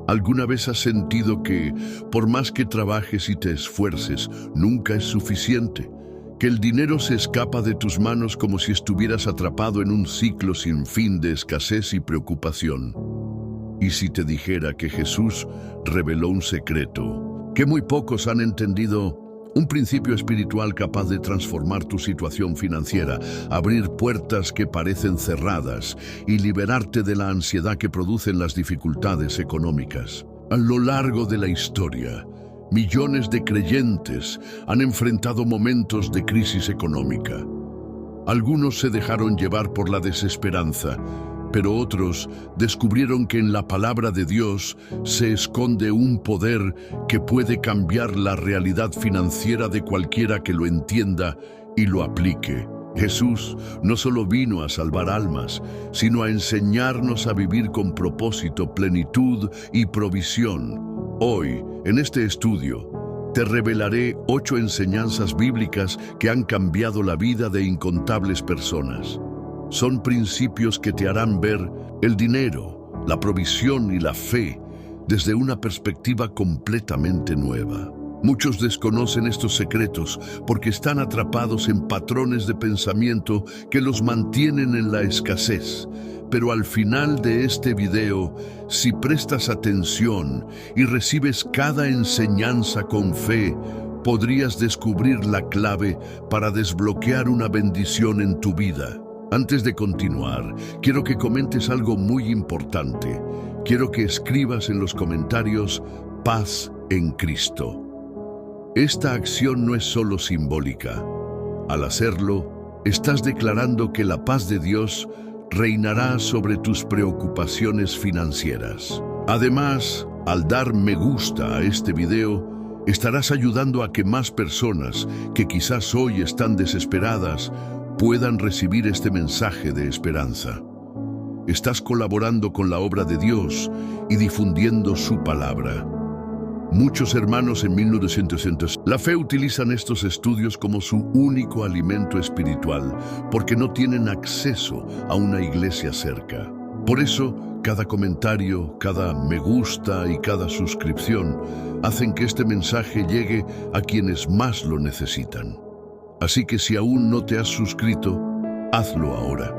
¿Alguna vez has sentido que, por más que trabajes y te esfuerces, nunca es suficiente? Que el dinero se escapa de tus manos como si estuvieras atrapado en un ciclo sin fin de escasez y preocupación. ¿Y si te dijera que Jesús reveló un secreto que muy pocos han entendido? Un principio espiritual capaz de transformar tu situación financiera, abrir puertas que parecen cerradas y liberarte de la ansiedad que producen las dificultades económicas. A lo largo de la historia, millones de creyentes han enfrentado momentos de crisis económica. Algunos se dejaron llevar por la desesperanza, pero otros descubrieron que en la palabra de Dios se esconde un poder que puede cambiar la realidad financiera de cualquiera que lo entienda y lo aplique. Jesús no solo vino a salvar almas, sino a enseñarnos a vivir con propósito, plenitud y provisión. Hoy, en este estudio, te revelaré 8 enseñanzas bíblicas que han cambiado la vida de incontables personas. Son principios que te harán ver el dinero, la provisión y la fe desde una perspectiva completamente nueva. Muchos desconocen estos secretos porque están atrapados en patrones de pensamiento que los mantienen en la escasez. Pero al final de este video, si prestas atención y recibes cada enseñanza con fe, podrías descubrir la clave para desbloquear una bendición en tu vida. Antes de continuar, quiero que comentes algo muy importante. Quiero que escribas en los comentarios paz en Cristo. Esta acción no es solo simbólica. Al hacerlo, estás declarando que la paz de Dios reinará sobre tus preocupaciones financieras. Además, al dar me gusta a este video, estarás ayudando a que más personas que quizás hoy están desesperadas puedan recibir este mensaje de esperanza. Estás colaborando con la obra de Dios y difundiendo su palabra. Muchos hermanos en 1960 la fe utilizan estos estudios como su único alimento espiritual porque no tienen acceso a una iglesia cerca. Por eso, cada comentario, cada me gusta y cada suscripción hacen que este mensaje llegue a quienes más lo necesitan. Así que si aún no te has suscrito, hazlo ahora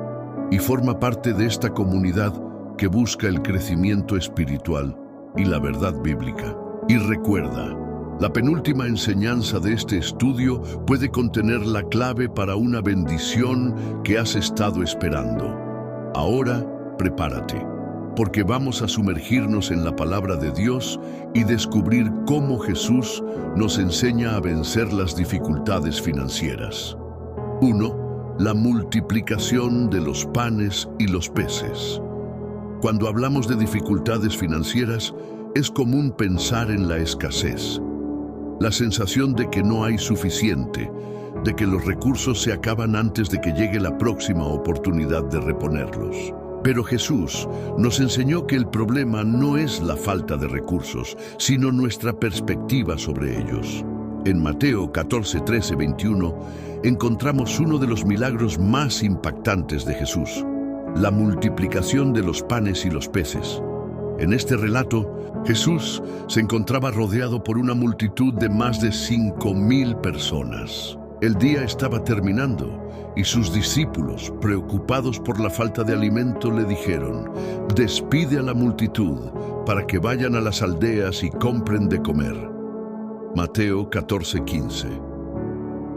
y forma parte de esta comunidad que busca el crecimiento espiritual y la verdad bíblica. Y recuerda, la penúltima enseñanza de este estudio puede contener la clave para una bendición que has estado esperando. Ahora, prepárate, porque vamos a sumergirnos en la palabra de Dios y descubrir cómo Jesús nos enseña a vencer las dificultades financieras. 1. La multiplicación de los panes y los peces. Cuando hablamos de dificultades financieras, es común pensar en la escasez, la sensación de que no hay suficiente, de que los recursos se acaban antes de que llegue la próxima oportunidad de reponerlos. Pero Jesús nos enseñó que el problema no es la falta de recursos, sino nuestra perspectiva sobre ellos. En Mateo 14, 13, 21, encontramos uno de los milagros más impactantes de Jesús, la multiplicación de los panes y los peces. En este relato, Jesús se encontraba rodeado por una multitud de más de 5,000 personas. El día estaba terminando y sus discípulos, preocupados por la falta de alimento, le dijeron: «Despide a la multitud para que vayan a las aldeas y compren de comer». Mateo 14:15.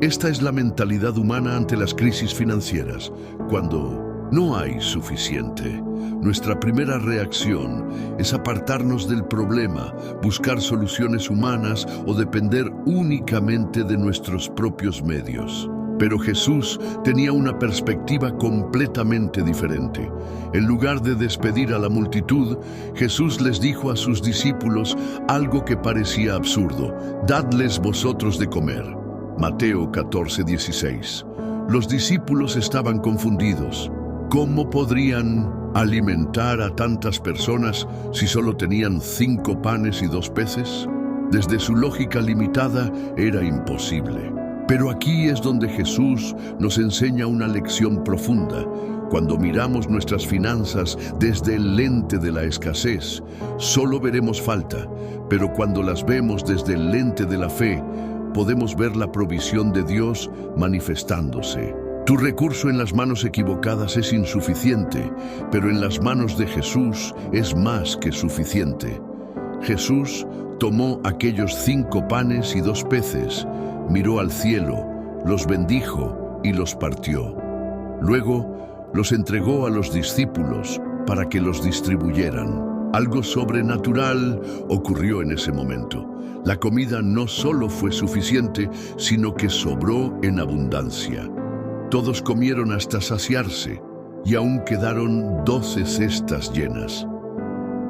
Esta es la mentalidad humana ante las crisis financieras. Cuando no hay suficiente, nuestra primera reacción es apartarnos del problema, buscar soluciones humanas o depender únicamente de nuestros propios medios. Pero Jesús tenía una perspectiva completamente diferente. En lugar de despedir a la multitud, Jesús les dijo a sus discípulos algo que parecía absurdo: «Dadles vosotros de comer». Mateo 14:16. Los discípulos estaban confundidos. ¿Cómo podrían alimentar a tantas personas si solo tenían 5 panes y 2 peces? Desde su lógica limitada era imposible. Pero aquí es donde Jesús nos enseña una lección profunda. Cuando miramos nuestras finanzas desde el lente de la escasez, solo veremos falta, pero cuando las vemos desde el lente de la fe, podemos ver la provisión de Dios manifestándose. Tu recurso en las manos equivocadas es insuficiente, pero en las manos de Jesús es más que suficiente. Jesús tomó aquellos 5 panes y 2 peces, miró al cielo, los bendijo y los partió. Luego, los entregó a los discípulos para que los distribuyeran. Algo sobrenatural ocurrió en ese momento. La comida no solo fue suficiente, sino que sobró en abundancia. Todos comieron hasta saciarse, y aún quedaron 12 cestas llenas.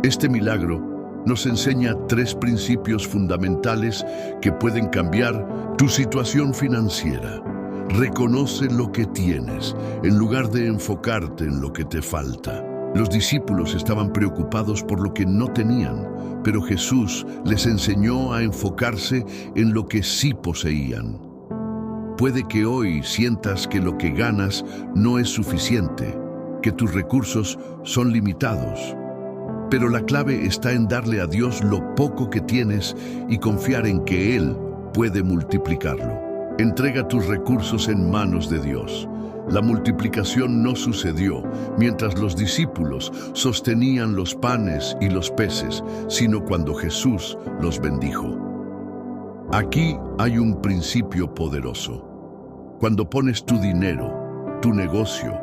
Este milagro nos enseña 3 principios fundamentales que pueden cambiar tu situación financiera. Reconoce lo que tienes, en lugar de enfocarte en lo que te falta. Los discípulos estaban preocupados por lo que no tenían, pero Jesús les enseñó a enfocarse en lo que sí poseían. Puede que hoy sientas que lo que ganas no es suficiente, que tus recursos son limitados. Pero la clave está en darle a Dios lo poco que tienes y confiar en que Él puede multiplicarlo. Entrega tus recursos en manos de Dios. La multiplicación no sucedió mientras los discípulos sostenían los panes y los peces, sino cuando Jesús los bendijo. Aquí hay un principio poderoso. Cuando pones tu dinero, tu negocio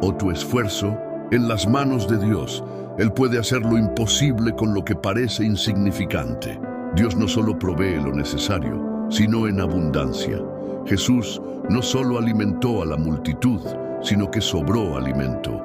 o tu esfuerzo en las manos de Dios, Él puede hacer lo imposible con lo que parece insignificante. Dios no solo provee lo necesario, sino en abundancia. Jesús no solo alimentó a la multitud, sino que sobró alimento.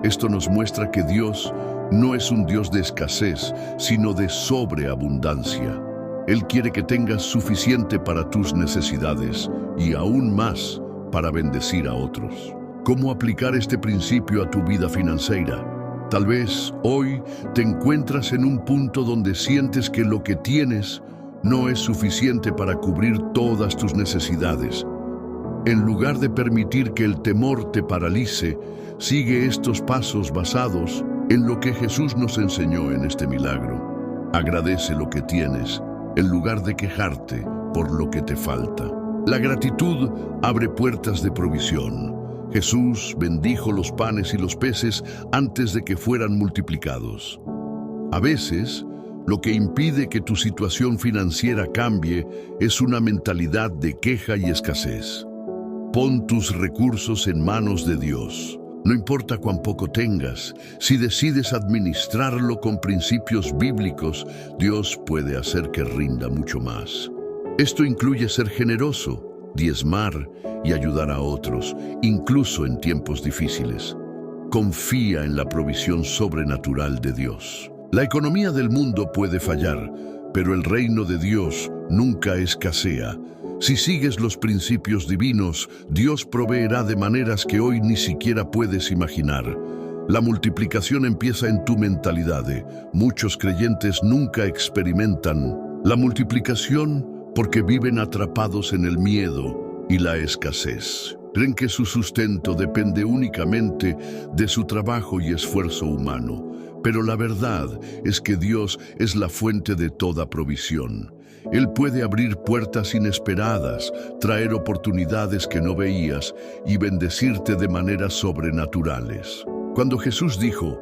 Esto nos muestra que Dios no es un Dios de escasez, sino de sobreabundancia. Él quiere que tengas suficiente para tus necesidades y aún más para bendecir a otros. ¿Cómo aplicar este principio a tu vida financiera? Tal vez hoy te encuentras en un punto donde sientes que lo que tienes no es suficiente para cubrir todas tus necesidades. En lugar de permitir que el temor te paralice, sigue estos pasos basados en lo que Jesús nos enseñó en este milagro. Agradece lo que tienes, en lugar de quejarte por lo que te falta. La gratitud abre puertas de provisión. Jesús bendijo los panes y los peces antes de que fueran multiplicados. A veces, lo que impide que tu situación financiera cambie es una mentalidad de queja y escasez. Pon tus recursos en manos de Dios. No importa cuán poco tengas, si decides administrarlo con principios bíblicos, Dios puede hacer que rinda mucho más. Esto incluye ser generoso, diezmar y ayudar a otros, incluso en tiempos difíciles. Confía en la provisión sobrenatural de Dios. La economía del mundo puede fallar, pero el reino de Dios nunca escasea. Si sigues los principios divinos, Dios proveerá de maneras que hoy ni siquiera puedes imaginar. La multiplicación empieza en tu mentalidad. Muchos creyentes nunca experimentan la multiplicación porque viven atrapados en el miedo y la escasez. Creen que su sustento depende únicamente de su trabajo y esfuerzo humano. Pero la verdad es que Dios es la fuente de toda provisión. Él puede abrir puertas inesperadas, traer oportunidades que no veías y bendecirte de maneras sobrenaturales. Cuando Jesús dijo,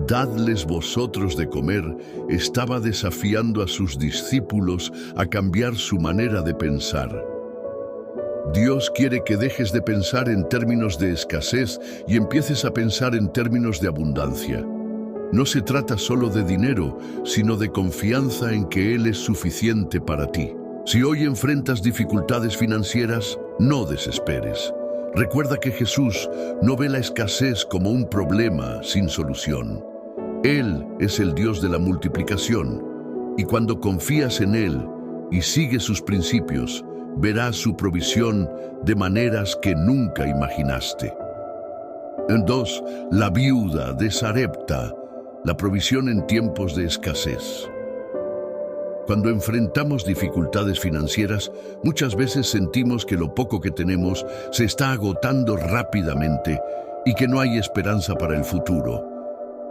«Dadles vosotros de comer», estaba desafiando a sus discípulos a cambiar su manera de pensar. Dios quiere que dejes de pensar en términos de escasez y empieces a pensar en términos de abundancia. No se trata solo de dinero, sino de confianza en que Él es suficiente para ti. Si hoy enfrentas dificultades financieras, no desesperes. Recuerda que Jesús no ve la escasez como un problema sin solución. Él es el Dios de la multiplicación, y cuando confías en Él y sigues sus principios, verás su provisión de maneras que nunca imaginaste. 2. La viuda de Sarepta. La provisión en tiempos de escasez. Cuando enfrentamos dificultades financieras, muchas veces sentimos que lo poco que tenemos se está agotando rápidamente y que no hay esperanza para el futuro.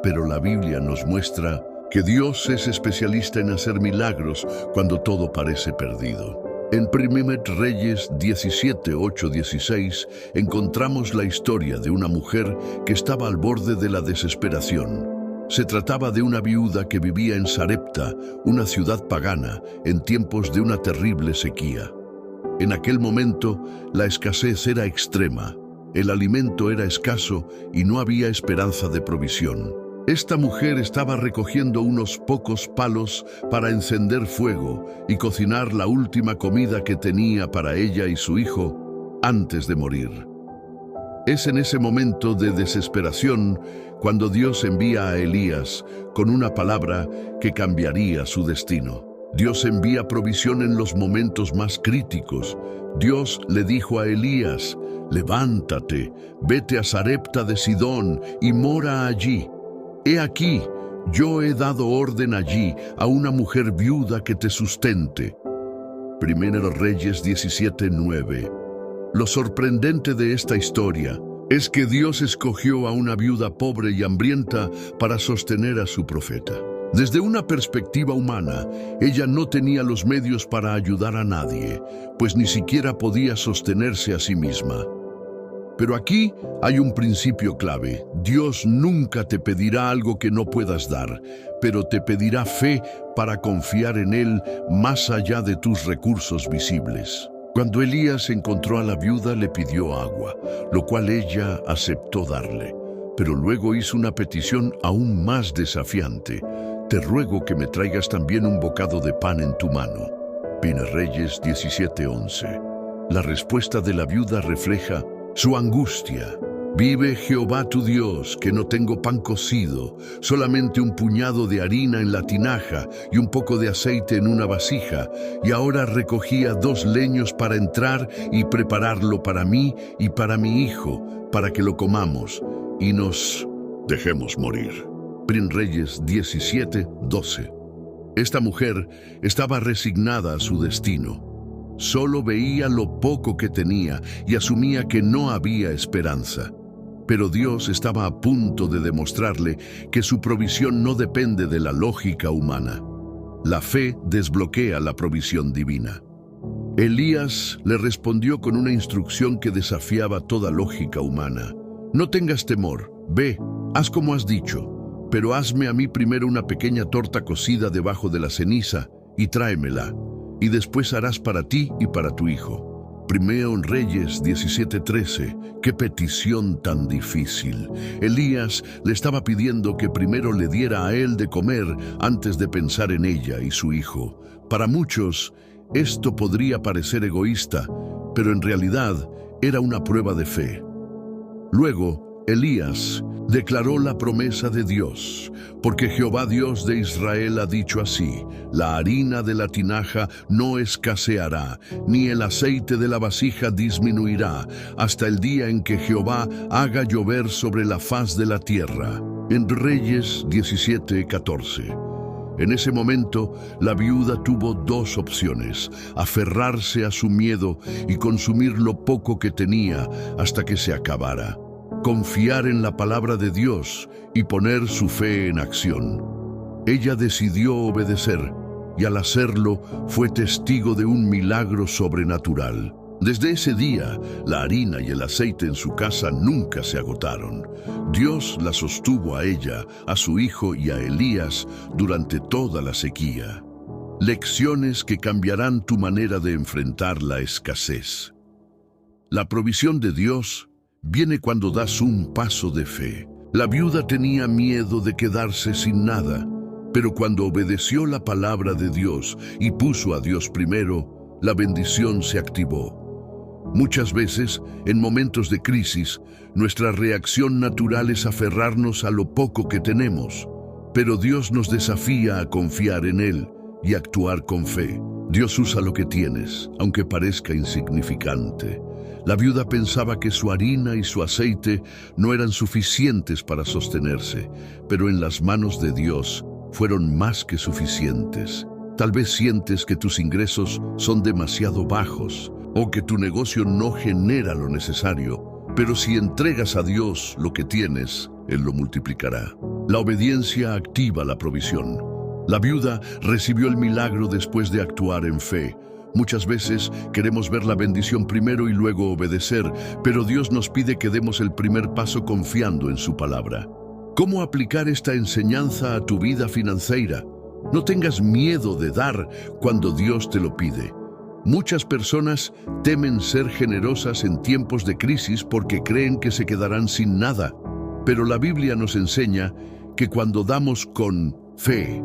Pero la Biblia nos muestra que Dios es especialista en hacer milagros cuando todo parece perdido. En 1 Reyes 17, 8, 16 encontramos la historia de una mujer que estaba al borde de la desesperación. Se trataba de una viuda que vivía en Sarepta, una ciudad pagana, en tiempos de una terrible sequía. En aquel momento, la escasez era extrema, el alimento era escaso y no había esperanza de provisión. Esta mujer estaba recogiendo unos pocos palos para encender fuego y cocinar la última comida que tenía para ella y su hijo antes de morir. Es en ese momento de desesperación cuando Dios envía a Elías con una palabra que cambiaría su destino. Dios envía provisión en los momentos más críticos. Dios le dijo a Elías: «Levántate, vete a Sarepta de Sidón y mora allí. He aquí, yo he dado orden allí a una mujer viuda que te sustente». 1 Reyes 17:9. Lo sorprendente de esta historia es que Dios escogió a una viuda pobre y hambrienta para sostener a su profeta. Desde una perspectiva humana, ella no tenía los medios para ayudar a nadie, pues ni siquiera podía sostenerse a sí misma. Pero aquí hay un principio clave. Dios nunca te pedirá algo que no puedas dar, pero te pedirá fe para confiar en Él más allá de tus recursos visibles. Cuando Elías encontró a la viuda, le pidió agua, lo cual ella aceptó darle. Pero luego hizo una petición aún más desafiante: «Te ruego que me traigas también un bocado de pan en tu mano». 1 Reyes 17:11. La respuesta de la viuda refleja su angustia. «Vive Jehová tu Dios, que no tengo pan cocido, solamente un puñado de harina en la tinaja y un poco de aceite en una vasija, y ahora recogía 2 leños para entrar y prepararlo para mí y para mi hijo, para que lo comamos y nos dejemos morir». 1 Reyes 17:12. Esta mujer estaba resignada a su destino. Solo veía lo poco que tenía y asumía que no había esperanza. Pero Dios estaba a punto de demostrarle que su provisión no depende de la lógica humana. La fe desbloquea la provisión divina. Elías le respondió con una instrucción que desafiaba toda lógica humana. «No tengas temor, ve, haz como has dicho, pero hazme a mí primero una pequeña torta cocida debajo de la ceniza y tráemela, y después harás para ti y para tu hijo». 1 Reyes 17:13. ¡Qué petición tan difícil! Elías le estaba pidiendo que primero le diera a él de comer antes de pensar en ella y su hijo. Para muchos, esto podría parecer egoísta, pero en realidad era una prueba de fe. Luego, Elías declaró la promesa de Dios, porque Jehová Dios de Israel ha dicho así: «La harina de la tinaja no escaseará, ni el aceite de la vasija disminuirá, hasta el día en que Jehová haga llover sobre la faz de la tierra». En Reyes 17:14. En ese momento, la viuda tuvo 2 opciones: aferrarse a su miedo y consumir lo poco que tenía hasta que se acabara, confiar en la palabra de Dios y poner su fe en acción. Ella decidió obedecer y al hacerlo fue testigo de un milagro sobrenatural. Desde ese día, la harina y el aceite en su casa nunca se agotaron. Dios la sostuvo a ella, a su hijo y a Elías durante toda la sequía. Lecciones que cambiarán tu manera de enfrentar la escasez. La provisión de Dios viene cuando das un paso de fe. La viuda tenía miedo de quedarse sin nada, pero cuando obedeció la palabra de Dios y puso a Dios primero, la bendición se activó. Muchas veces, en momentos de crisis, nuestra reacción natural es aferrarnos a lo poco que tenemos, pero Dios nos desafía a confiar en Él y actuar con fe. Dios usa lo que tienes, aunque parezca insignificante. La viuda pensaba que su harina y su aceite no eran suficientes para sostenerse, pero en las manos de Dios fueron más que suficientes. Tal vez sientes que tus ingresos son demasiado bajos o que tu negocio no genera lo necesario, Pero si entregas a Dios lo que tienes, Él lo multiplicará. La obediencia activa la provisión. La viuda recibió el milagro después de actuar en fe. Muchas veces queremos ver la bendición primero y luego obedecer, pero Dios nos pide que demos el primer paso confiando en su palabra. ¿Cómo aplicar esta enseñanza a tu vida financiera? No tengas miedo de dar cuando Dios te lo pide. Muchas personas temen ser generosas en tiempos de crisis porque creen que se quedarán sin nada. Pero la Biblia nos enseña que cuando damos con fe,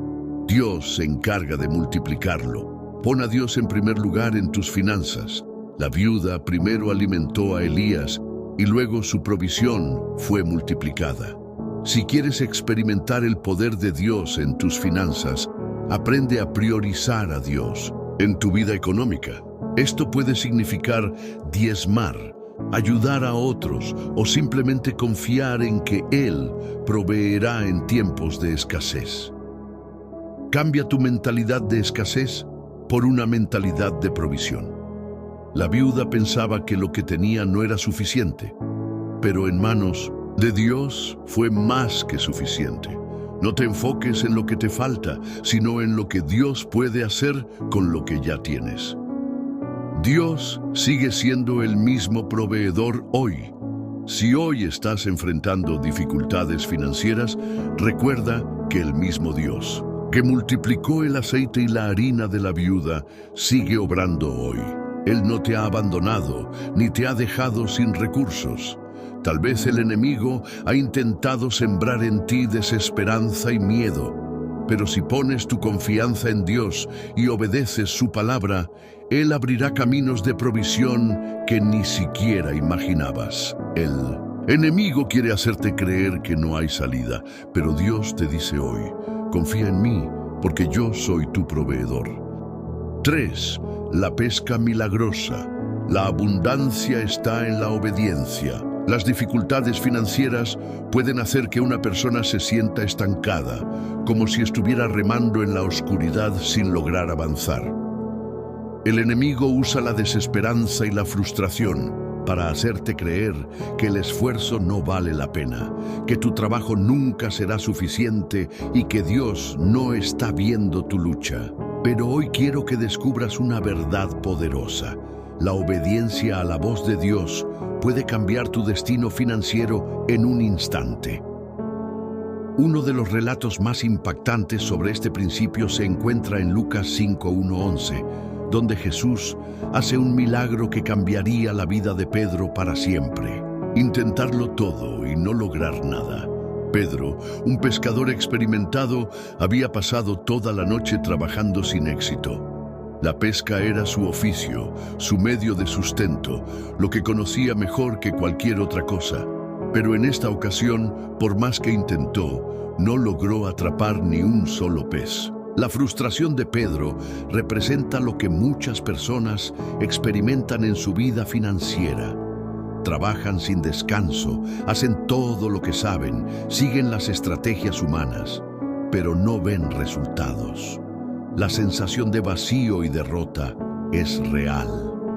Dios se encarga de multiplicarlo. Pon a Dios en primer lugar en tus finanzas. La viuda primero alimentó a Elías y luego su provisión fue multiplicada. Si quieres experimentar el poder de Dios en tus finanzas, aprende a priorizar a Dios en tu vida económica. Esto puede significar diezmar, ayudar a otros o simplemente confiar en que Él proveerá en tiempos de escasez. Cambia tu mentalidad de escasez por una mentalidad de provisión. La viuda pensaba que lo que tenía no era suficiente, pero en manos de Dios fue más que suficiente. No te enfoques en lo que te falta, sino en lo que Dios puede hacer con lo que ya tienes. Dios sigue siendo el mismo proveedor hoy. Si hoy estás enfrentando dificultades financieras, recuerda que el mismo Dios, que multiplicó el aceite y la harina de la viuda, sigue obrando hoy. Él no te ha abandonado, ni te ha dejado sin recursos. Tal vez el enemigo ha intentado sembrar en ti desesperanza y miedo, pero si pones tu confianza en Dios y obedeces su palabra, Él abrirá caminos de provisión que ni siquiera imaginabas. El enemigo quiere hacerte creer que no hay salida, pero Dios te dice hoy, confía en mí, porque yo soy tu proveedor. 3. La pesca milagrosa. La abundancia está en la obediencia. Las dificultades financieras pueden hacer que una persona se sienta estancada, como si estuviera remando en la oscuridad sin lograr avanzar. El enemigo usa la desesperanza y la frustración para hacerte creer que el esfuerzo no vale la pena, que tu trabajo nunca será suficiente y que Dios no está viendo tu lucha. Pero hoy quiero que descubras una verdad poderosa. La obediencia a la voz de Dios puede cambiar tu destino financiero en un instante. Uno de los relatos más impactantes sobre este principio se encuentra en Lucas 5:1-11, donde Jesús hace un milagro que cambiaría la vida de Pedro para siempre. Intentarlo todo y no lograr nada. Pedro, un pescador experimentado, había pasado toda la noche trabajando sin éxito. La pesca era su oficio, su medio de sustento, lo que conocía mejor que cualquier otra cosa. Pero en esta ocasión, por más que intentó, no logró atrapar ni un solo pez. La frustración de Pedro representa lo que muchas personas experimentan en su vida financiera. Trabajan sin descanso, hacen todo lo que saben, siguen las estrategias humanas, pero no ven resultados. La sensación de vacío y derrota es real.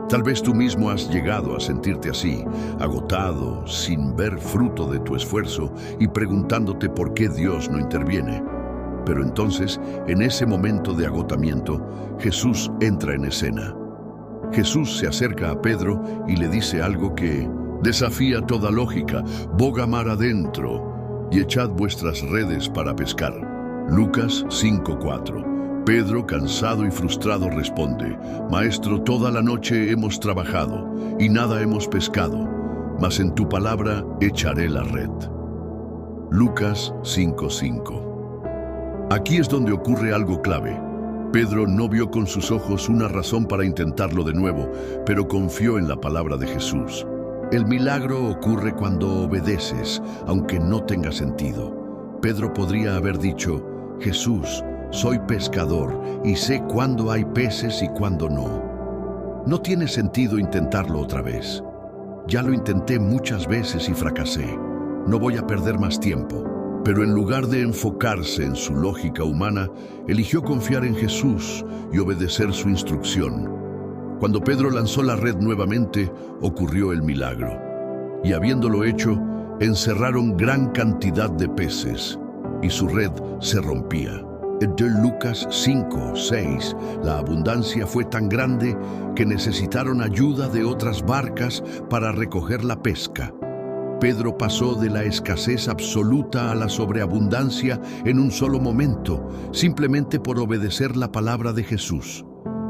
Tal vez tú mismo has llegado a sentirte así, agotado, sin ver fruto de tu esfuerzo y preguntándote por qué Dios no interviene. Pero entonces, en ese momento de agotamiento, Jesús entra en escena. Jesús se acerca a Pedro y le dice algo que desafía toda lógica: boga mar adentro y echad vuestras redes para pescar. Lucas 5:4. Pedro, cansado y frustrado, responde: Maestro, toda la noche hemos trabajado y nada hemos pescado, mas en tu palabra echaré la red. Lucas 5:5. Aquí es donde ocurre algo clave. Pedro no vio con sus ojos una razón para intentarlo de nuevo, pero confió en la palabra de Jesús. El milagro ocurre cuando obedeces, aunque no tenga sentido. Pedro podría haber dicho: Jesús, soy pescador y sé cuándo hay peces y cuándo no. No tiene sentido intentarlo otra vez. Ya lo intenté muchas veces y fracasé. No voy a perder más tiempo. Pero en lugar de enfocarse en su lógica humana, eligió confiar en Jesús y obedecer su instrucción. Cuando Pedro lanzó la red nuevamente, ocurrió el milagro. y habiéndolo hecho, encerraron gran cantidad de peces, y su red se rompía. De Lucas 5:6, la abundancia fue tan grande que necesitaron ayuda de otras barcas para recoger la pesca. Pedro pasó de la escasez absoluta a la sobreabundancia en un solo momento, simplemente por obedecer la palabra de Jesús.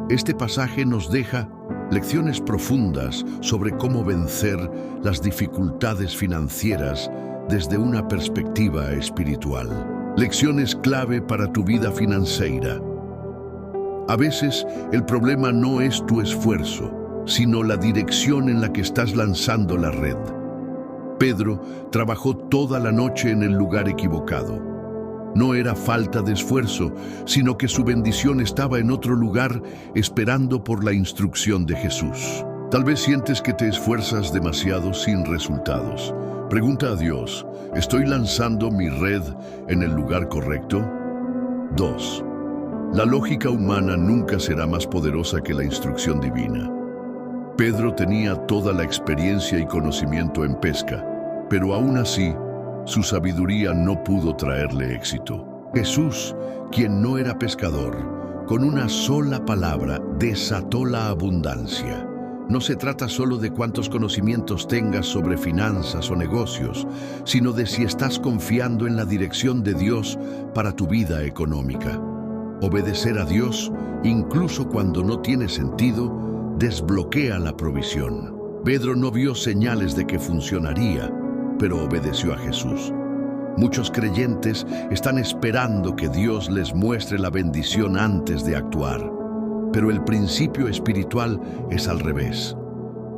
Este pasaje nos deja lecciones profundas sobre cómo vencer las dificultades financieras desde una perspectiva espiritual. Lecciones clave para tu vida financiera. A veces el problema no es tu esfuerzo, sino la dirección en la que estás lanzando la red. Pedro trabajó toda la noche en el lugar equivocado. No era falta de esfuerzo, sino que su bendición estaba en otro lugar esperando por la instrucción de Jesús. Tal vez sientes que te esfuerzas demasiado sin resultados. Pregunta a Dios, ¿estoy lanzando mi red en el lugar correcto? 2. La lógica humana nunca será más poderosa que la instrucción divina. Pedro tenía toda la experiencia y conocimiento en pesca, pero aún así, su sabiduría no pudo traerle éxito. Jesús, quien no era pescador, con una sola palabra desató la abundancia. No se trata solo de cuántos conocimientos tengas sobre finanzas o negocios, sino de si estás confiando en la dirección de Dios para tu vida económica. Obedecer a Dios, incluso cuando no tiene sentido, desbloquea la provisión. Pedro no vio señales de que funcionaría, pero obedeció a Jesús. Muchos creyentes están esperando que Dios les muestre la bendición antes de actuar. Pero el principio espiritual es al revés.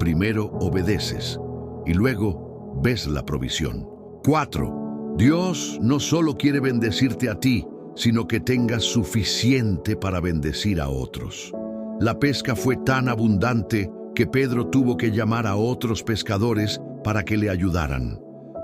Primero obedeces y luego ves la provisión. 4. Dios no solo quiere bendecirte a ti, sino que tengas suficiente para bendecir a otros. La pesca fue tan abundante que Pedro tuvo que llamar a otros pescadores para que le ayudaran.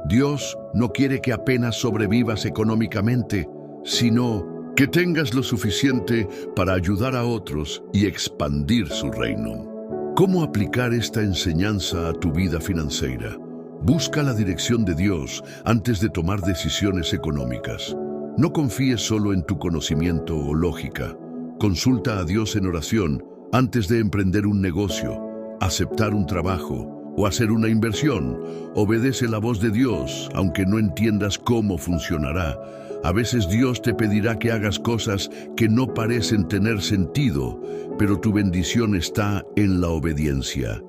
Dios no quiere que apenas sobrevivas económicamente, sino que tengas lo suficiente para ayudar a otros y expandir su reino. ¿Cómo aplicar esta enseñanza a tu vida financiera? Busca la dirección de Dios antes de tomar decisiones económicas. No confíes solo en tu conocimiento o lógica. Consulta a Dios en oración antes de emprender un negocio, aceptar un trabajo o hacer una inversión. Obedece la voz de Dios, aunque no entiendas cómo funcionará. A veces Dios te pedirá que hagas cosas que no parecen tener sentido, pero tu bendición está en la obediencia.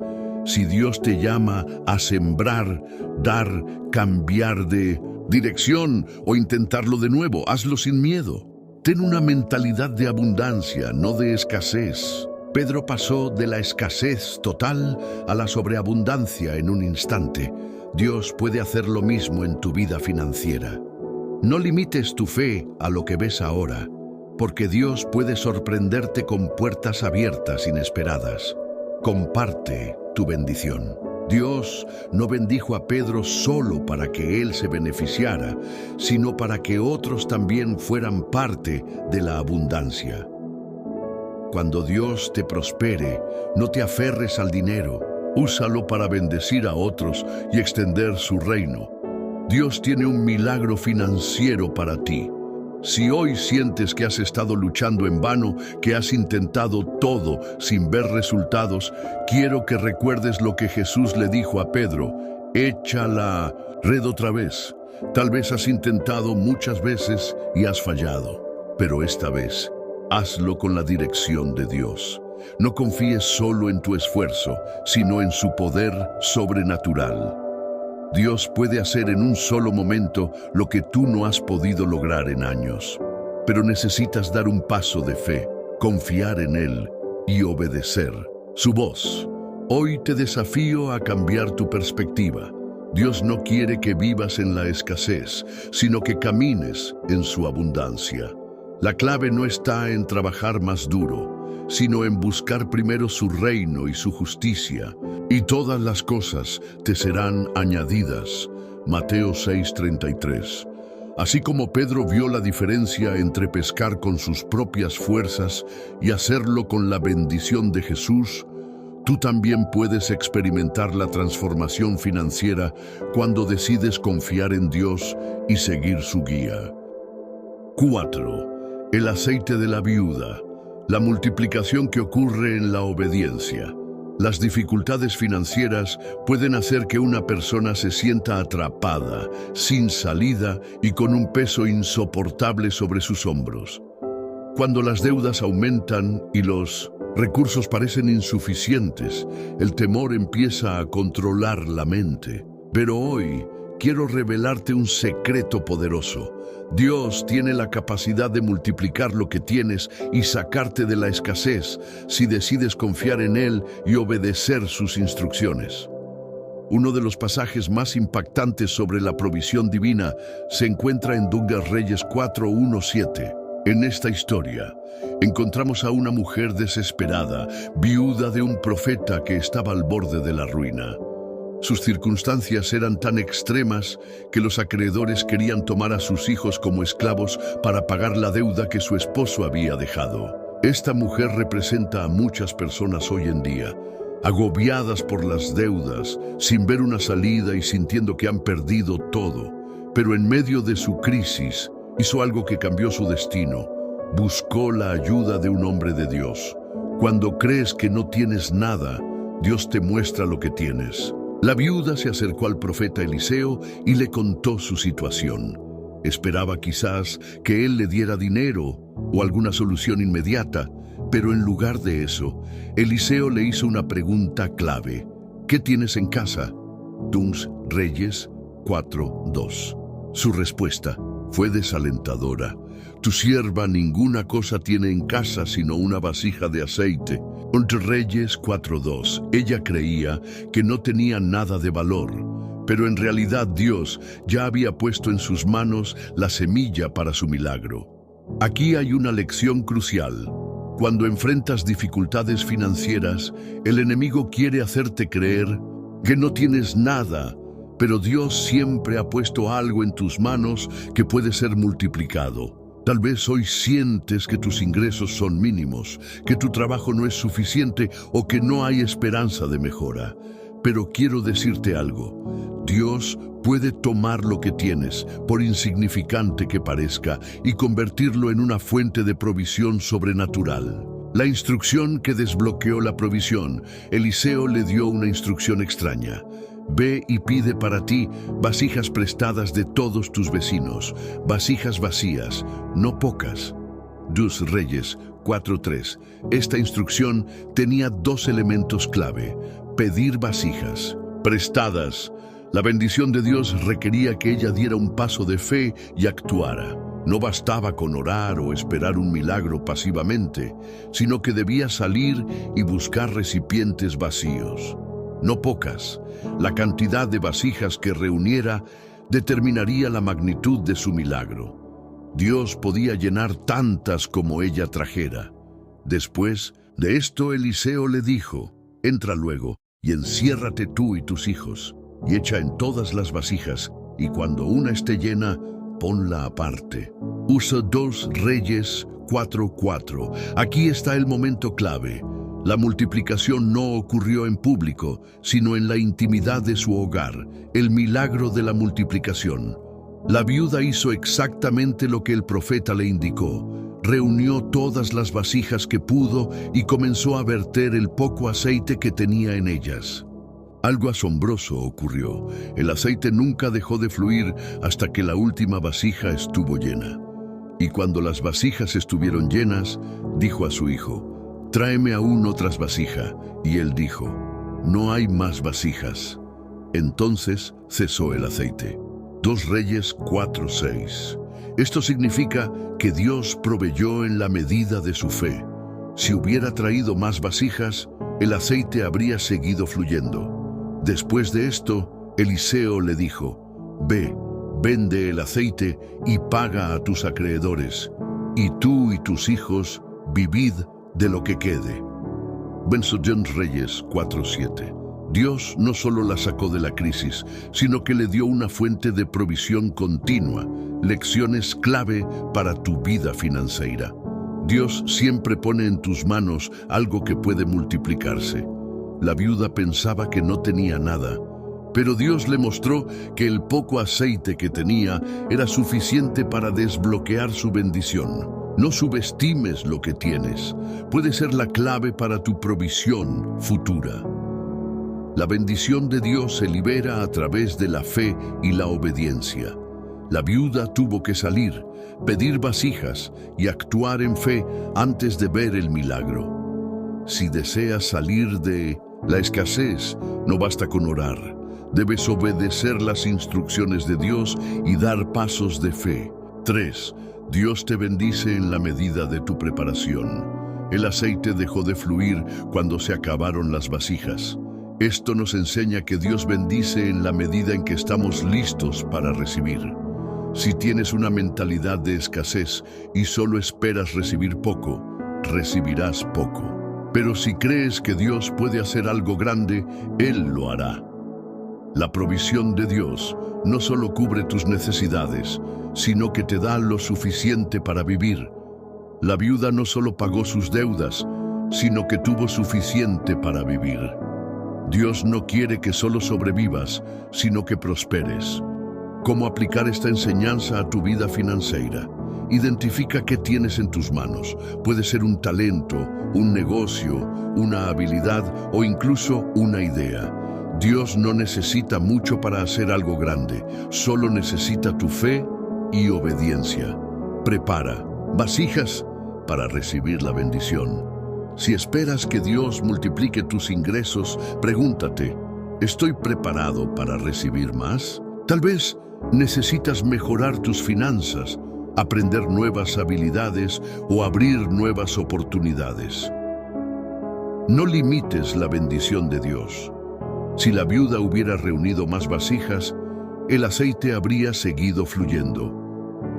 Si Dios te llama a sembrar, dar, cambiar de dirección o intentarlo de nuevo, hazlo sin miedo. Ten una mentalidad de abundancia, no de escasez. Pedro pasó de la escasez total a la sobreabundancia en un instante. Dios puede hacer lo mismo en tu vida financiera. No limites tu fe a lo que ves ahora, porque Dios puede sorprenderte con puertas abiertas inesperadas. Comparte tu bendición. Dios no bendijo a Pedro solo para que él se beneficiara, sino para que otros también fueran parte de la abundancia. Cuando Dios te prospere, no te aferres al dinero. Úsalo para bendecir a otros y extender su reino. Dios tiene un milagro financiero para ti. Si hoy sientes que has estado luchando en vano, que has intentado todo sin ver resultados, quiero que recuerdes lo que Jesús le dijo a Pedro: echa la red otra vez. Tal vez has intentado muchas veces y has fallado, pero esta vez, hazlo con la dirección de Dios. No confíes solo en tu esfuerzo, sino en su poder sobrenatural. Dios puede hacer en un solo momento lo que tú no has podido lograr en años. Pero necesitas dar un paso de fe, confiar en Él y obedecer su voz. Hoy te desafío a cambiar tu perspectiva. Dios no quiere que vivas en la escasez, sino que camines en su abundancia. La clave no está en trabajar más duro, sino en buscar primero su reino y su justicia, y todas las cosas te serán añadidas. Mateo 6:33. Así como Pedro vio la diferencia entre pescar con sus propias fuerzas y hacerlo con la bendición de Jesús, Tú también puedes experimentar la transformación financiera cuando decides confiar en Dios y seguir su guía. 4. El aceite de la viuda. La multiplicación que ocurre en la obediencia. Las dificultades financieras pueden hacer que una persona se sienta atrapada, sin salida y con un peso insoportable sobre sus hombros. Cuando las deudas aumentan y los recursos parecen insuficientes, el temor empieza a controlar la mente. Pero hoy quiero revelarte un secreto poderoso. Dios tiene la capacidad de multiplicar lo que tienes y sacarte de la escasez si decides confiar en Él y obedecer sus instrucciones. Uno de los pasajes más impactantes sobre la provisión divina se encuentra en 2 Reyes 4:1-7. En esta historia, encontramos a una mujer desesperada, viuda de un profeta que estaba al borde de la ruina. Sus circunstancias eran tan extremas que los acreedores querían tomar a sus hijos como esclavos para pagar la deuda que su esposo había dejado. Esta mujer representa a muchas personas hoy en día, agobiadas por las deudas, sin ver una salida y sintiendo que han perdido todo. Pero en medio de su crisis, hizo algo que cambió su destino. Buscó la ayuda de un hombre de Dios. Cuando crees que no tienes nada, Dios te muestra lo que tienes. La viuda se acercó al profeta Eliseo y le contó su situación. Esperaba quizás que él le diera dinero o alguna solución inmediata, pero en lugar de eso, Eliseo le hizo una pregunta clave. ¿Qué tienes en casa? 2 Reyes 4:2. Su respuesta fue desalentadora. Tu sierva ninguna cosa tiene en casa sino una vasija de aceite. 2 Reyes 4:2. Ella creía que no tenía nada de valor, pero en realidad Dios ya había puesto en sus manos la semilla para su milagro. Aquí hay una lección crucial. Cuando enfrentas dificultades financieras, el enemigo quiere hacerte creer que no tienes nada, pero Dios siempre ha puesto algo en tus manos que puede ser multiplicado. Tal vez hoy sientes que tus ingresos son mínimos, que tu trabajo no es suficiente o que no hay esperanza de mejora. Pero quiero decirte algo. Dios puede tomar lo que tienes, por insignificante que parezca, y convertirlo en una fuente de provisión sobrenatural. La instrucción que desbloqueó la provisión, Eliseo le dio una instrucción extraña. Ve y pide para ti vasijas prestadas de todos tus vecinos, vasijas vacías, no pocas. 2 Reyes 4:3. Esta instrucción tenía 2 elementos clave: pedir vasijas prestadas. La bendición de Dios requería que ella diera un paso de fe y actuara. No bastaba con orar o esperar un milagro pasivamente, sino que debía salir y buscar recipientes vacíos. No pocas. La cantidad de vasijas que reuniera determinaría la magnitud de su milagro. Dios podía llenar tantas como ella trajera. Después de esto, Eliseo le dijo: entra luego y enciérrate tú y tus hijos, y echa en todas las vasijas, y cuando una esté llena, ponla aparte. Usa 2 Reyes 4:4. Aquí está el momento clave. La multiplicación no ocurrió en público, sino en la intimidad de su hogar, el milagro de la multiplicación. La viuda hizo exactamente lo que el profeta le indicó. Reunió todas las vasijas que pudo y comenzó a verter el poco aceite que tenía en ellas. Algo asombroso ocurrió. El aceite nunca dejó de fluir hasta que la última vasija estuvo llena. Y cuando las vasijas estuvieron llenas, dijo a su hijo: tráeme aún otras vasijas. Y él dijo: no hay más vasijas. Entonces cesó el aceite. 2 Reyes 4:6. Esto significa que Dios proveyó en la medida de su fe. Si hubiera traído más vasijas, el aceite habría seguido fluyendo. Después de esto, Eliseo le dijo: ve, vende el aceite y paga a tus acreedores, y tú y tus hijos vivid de lo que quede. 2 Reyes 4:7. Dios no solo la sacó de la crisis, sino que le dio una fuente de provisión continua, lecciones clave para tu vida financiera. Dios siempre pone en tus manos algo que puede multiplicarse. La viuda pensaba que no tenía nada, pero Dios le mostró que el poco aceite que tenía era suficiente para desbloquear su bendición. No subestimes lo que tienes. Puede ser la clave para tu provisión futura. La bendición de Dios se libera a través de la fe y la obediencia. La viuda tuvo que salir, pedir vasijas y actuar en fe antes de ver el milagro. Si deseas salir de la escasez, no basta con orar. Debes obedecer las instrucciones de Dios y dar pasos de fe. 3. Dios te bendice en la medida de tu preparación. El aceite dejó de fluir cuando se acabaron las vasijas. Esto nos enseña que Dios bendice en la medida en que estamos listos para recibir. Si tienes una mentalidad de escasez y solo esperas recibir poco, recibirás poco. Pero si crees que Dios puede hacer algo grande, Él lo hará. La provisión de Dios no solo cubre tus necesidades, sino que te da lo suficiente para vivir. La viuda no solo pagó sus deudas, sino que tuvo suficiente para vivir. Dios no quiere que solo sobrevivas, sino que prosperes. ¿Cómo aplicar esta enseñanza a tu vida financiera? Identifica qué tienes en tus manos. Puede ser un talento, un negocio, una habilidad o incluso una idea. Dios no necesita mucho para hacer algo grande, solo necesita tu fe y obediencia. Prepara vasijas para recibir la bendición. Si esperas que Dios multiplique tus ingresos, pregúntate, ¿estoy preparado para recibir más? Tal vez necesitas mejorar tus finanzas, aprender nuevas habilidades o abrir nuevas oportunidades. No limites la bendición de Dios. Si la viuda hubiera reunido más vasijas, el aceite habría seguido fluyendo.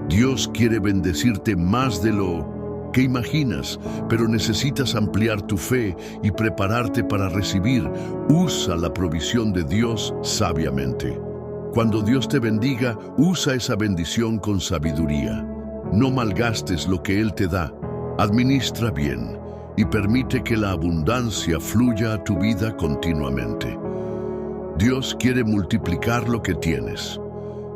Dios quiere bendecirte más de lo que imaginas, pero necesitas ampliar tu fe y prepararte para recibir. Usa la provisión de Dios sabiamente. Cuando Dios te bendiga, usa esa bendición con sabiduría. No malgastes lo que Él te da. Administra bien y permite que la abundancia fluya a tu vida continuamente. Dios quiere multiplicar lo que tienes.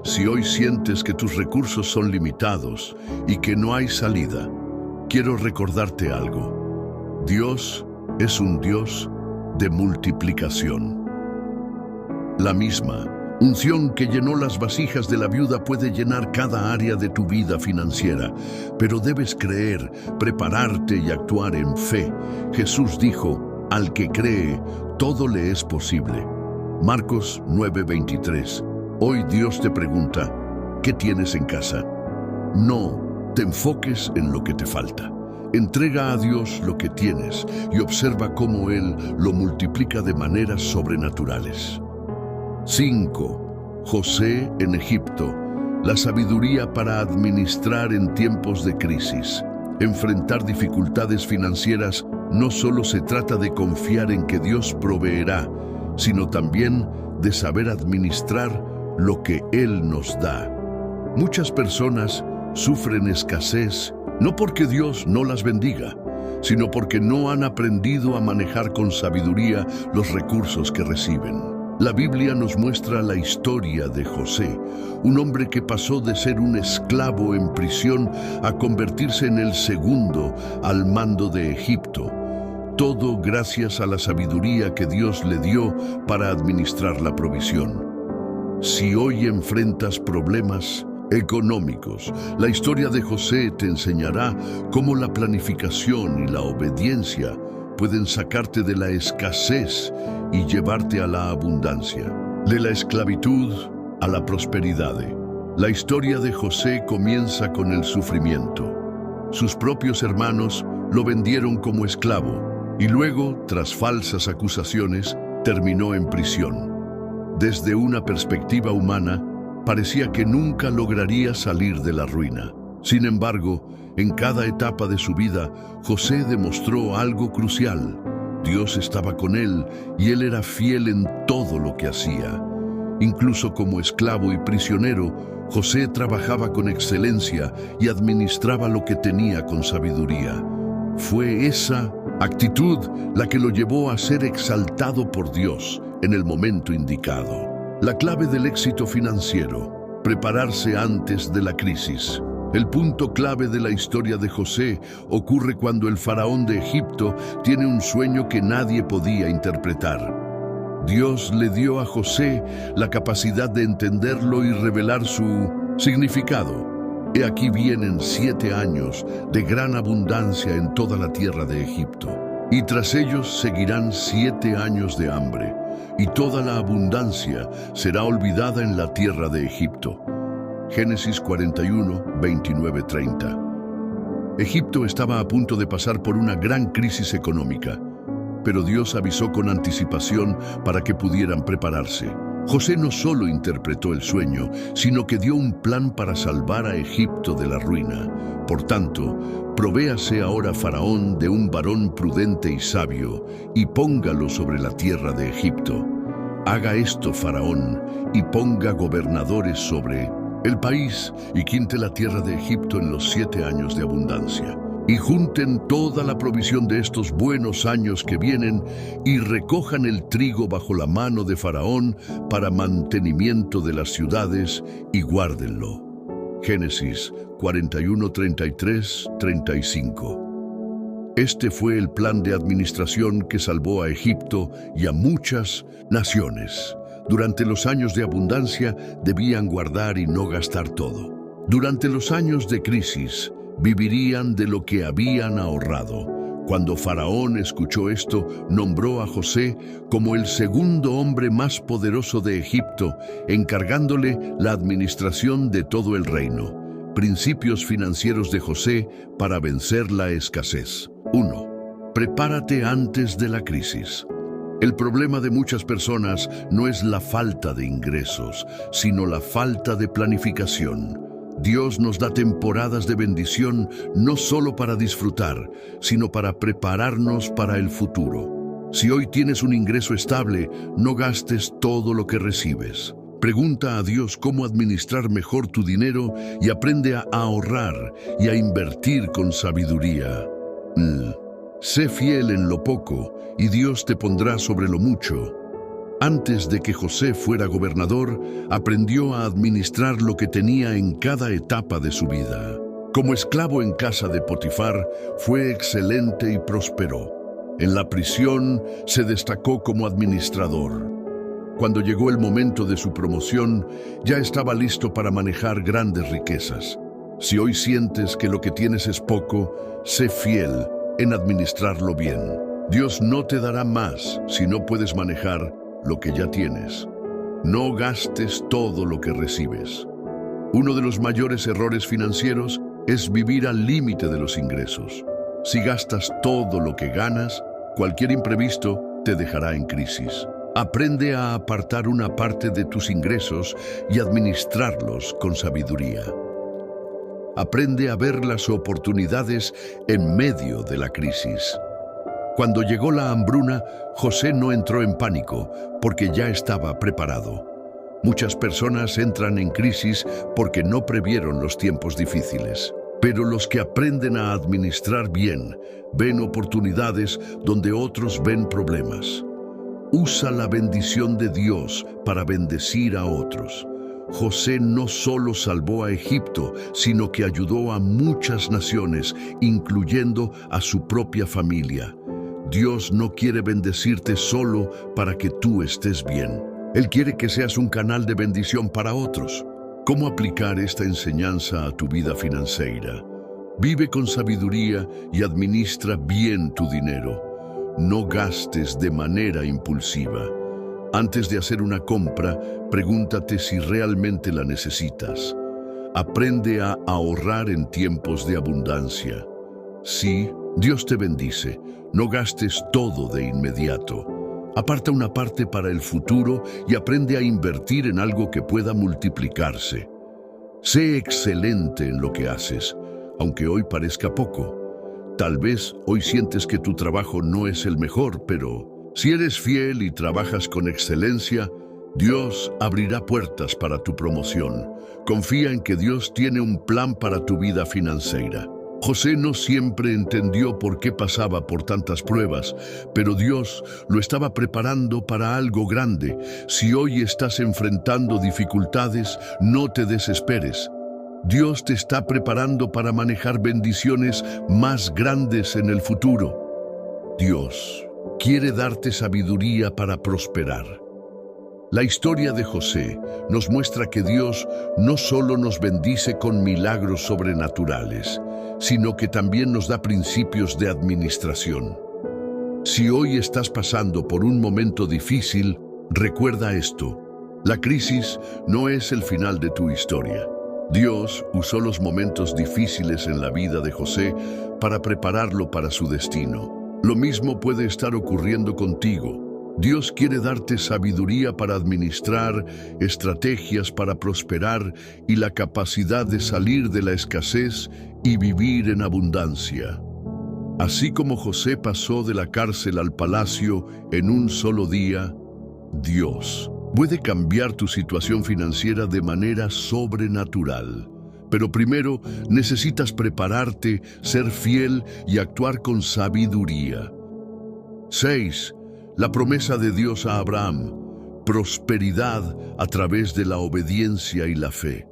Si hoy sientes que tus recursos son limitados y que no hay salida, quiero recordarte algo. Dios es un Dios de multiplicación. La misma unción que llenó las vasijas de la viuda puede llenar cada área de tu vida financiera, pero debes creer, prepararte y actuar en fe. Jesús dijo, al que cree, todo le es posible. Marcos 9:23. Hoy Dios te pregunta, ¿qué tienes en casa? No te enfoques en lo que te falta. Entrega a Dios lo que tienes y observa cómo Él lo multiplica de maneras sobrenaturales. 5. José en Egipto. La sabiduría para administrar en tiempos de crisis. Enfrentar dificultades financieras no solo se trata de confiar en que Dios proveerá, sino también de saber administrar lo que Él nos da. Muchas personas sufren escasez no porque Dios no las bendiga, sino porque no han aprendido a manejar con sabiduría los recursos que reciben. La Biblia nos muestra la historia de José, un hombre que pasó de ser un esclavo en prisión a convertirse en el segundo al mando de Egipto. Todo gracias a la sabiduría que Dios le dio para administrar la provisión. Si hoy enfrentas problemas económicos, la historia de José te enseñará cómo la planificación y la obediencia pueden sacarte de la escasez y llevarte a la abundancia, de la esclavitud a la prosperidad. La historia de José comienza con el sufrimiento. Sus propios hermanos lo vendieron como esclavo y luego, tras falsas acusaciones, terminó en prisión. Desde una perspectiva humana, parecía que nunca lograría salir de la ruina. Sin embargo, en cada etapa de su vida, José demostró algo crucial. Dios estaba con él y él era fiel en todo lo que hacía. Incluso como esclavo y prisionero, José trabajaba con excelencia y administraba lo que tenía con sabiduría. Fue esa Actitud la que lo llevó a ser exaltado por Dios en el momento indicado. La clave del éxito financiero: prepararse antes de la crisis. El punto clave de la historia de José ocurre cuando el faraón de Egipto tiene un sueño que nadie podía interpretar. Dios le dio a José la capacidad de entenderlo y revelar su significado. He aquí vienen 7 años de gran abundancia en toda la tierra de Egipto, y tras ellos seguirán 7 años de hambre, y toda la abundancia será olvidada en la tierra de Egipto. Génesis 41, 29-30. Egipto estaba a punto de pasar por una gran crisis económica, pero Dios avisó con anticipación para que pudieran prepararse. José no solo interpretó el sueño, sino que dio un plan para salvar a Egipto de la ruina. Por tanto, provéase ahora Faraón de un varón prudente y sabio, y póngalo sobre la tierra de Egipto. Haga esto Faraón, y ponga gobernadores sobre el país, y quinte la tierra de Egipto en los 7 años de abundancia. Y junten toda la provisión de estos buenos años que vienen, y recojan el trigo bajo la mano de Faraón para mantenimiento de las ciudades, y guárdenlo. Génesis 41, 33, 35. Este fue el plan de administración que salvó a Egipto y a muchas naciones. Durante los años de abundancia debían guardar y no gastar todo. Durante los años de crisis vivirían de lo que habían ahorrado. Cuando Faraón escuchó esto, nombró a José como el segundo hombre más poderoso de Egipto, encargándole la administración de todo el reino. Principios financieros de José para vencer la escasez. 1. Prepárate antes de la crisis. El problema de muchas personas no es la falta de ingresos, sino la falta de planificación. Dios nos da temporadas de bendición no solo para disfrutar, sino para prepararnos para el futuro. Si hoy tienes un ingreso estable, no gastes todo lo que recibes. Pregunta a Dios cómo administrar mejor tu dinero y aprende a ahorrar y a invertir con sabiduría. Sé fiel en lo poco y Dios te pondrá sobre lo mucho. Antes de que José fuera gobernador, aprendió a administrar lo que tenía en cada etapa de su vida. Como esclavo en casa de Potifar, fue excelente y prosperó. En la prisión se destacó como administrador. Cuando llegó el momento de su promoción, ya estaba listo para manejar grandes riquezas. Si hoy sientes que lo que tienes es poco, sé fiel en administrarlo bien. Dios no te dará más si no puedes manejar lo que ya tienes. No gastes todo lo que recibes. Uno de los mayores errores financieros es vivir al límite de los ingresos. Si gastas todo lo que ganas, cualquier imprevisto te dejará en crisis. Aprende a apartar una parte de tus ingresos y administrarlos con sabiduría. Aprende a ver las oportunidades en medio de la crisis. Cuando llegó la hambruna, José no entró en pánico porque ya estaba preparado. Muchas personas entran en crisis porque no previeron los tiempos difíciles. Pero los que aprenden a administrar bien, ven oportunidades donde otros ven problemas. Usa la bendición de Dios para bendecir a otros. José no solo salvó a Egipto, sino que ayudó a muchas naciones, incluyendo a su propia familia. Dios no quiere bendecirte solo para que tú estés bien. Él quiere que seas un canal de bendición para otros. ¿Cómo aplicar esta enseñanza a tu vida financiera? Vive con sabiduría y administra bien tu dinero. No gastes de manera impulsiva. Antes de hacer una compra, pregúntate si realmente la necesitas. Aprende a ahorrar en tiempos de abundancia. Sí, Dios te bendice. No gastes todo de inmediato. Aparta una parte para el futuro y aprende a invertir en algo que pueda multiplicarse. Sé excelente en lo que haces, aunque hoy parezca poco. Tal vez hoy sientes que tu trabajo no es el mejor, pero si eres fiel y trabajas con excelencia, Dios abrirá puertas para tu promoción. Confía en que Dios tiene un plan para tu vida financiera. José no siempre entendió por qué pasaba por tantas pruebas, pero Dios lo estaba preparando para algo grande. Si hoy estás enfrentando dificultades, no te desesperes. Dios te está preparando para manejar bendiciones más grandes en el futuro. Dios quiere darte sabiduría para prosperar. La historia de José nos muestra que Dios no solo nos bendice con milagros sobrenaturales, sino que también nos da principios de administración. Si hoy estás pasando por un momento difícil, recuerda esto: la crisis no es el final de tu historia. Dios usó los momentos difíciles en la vida de José para prepararlo para su destino. Lo mismo puede estar ocurriendo contigo. Dios quiere darte sabiduría para administrar, estrategias para prosperar y la capacidad de salir de la escasez y vivir en abundancia. Así como José pasó de la cárcel al palacio en un solo día, Dios puede cambiar tu situación financiera de manera sobrenatural. Pero primero necesitas prepararte, ser fiel y actuar con sabiduría. 6. La promesa de Dios a Abraham: prosperidad a través de la obediencia y la fe.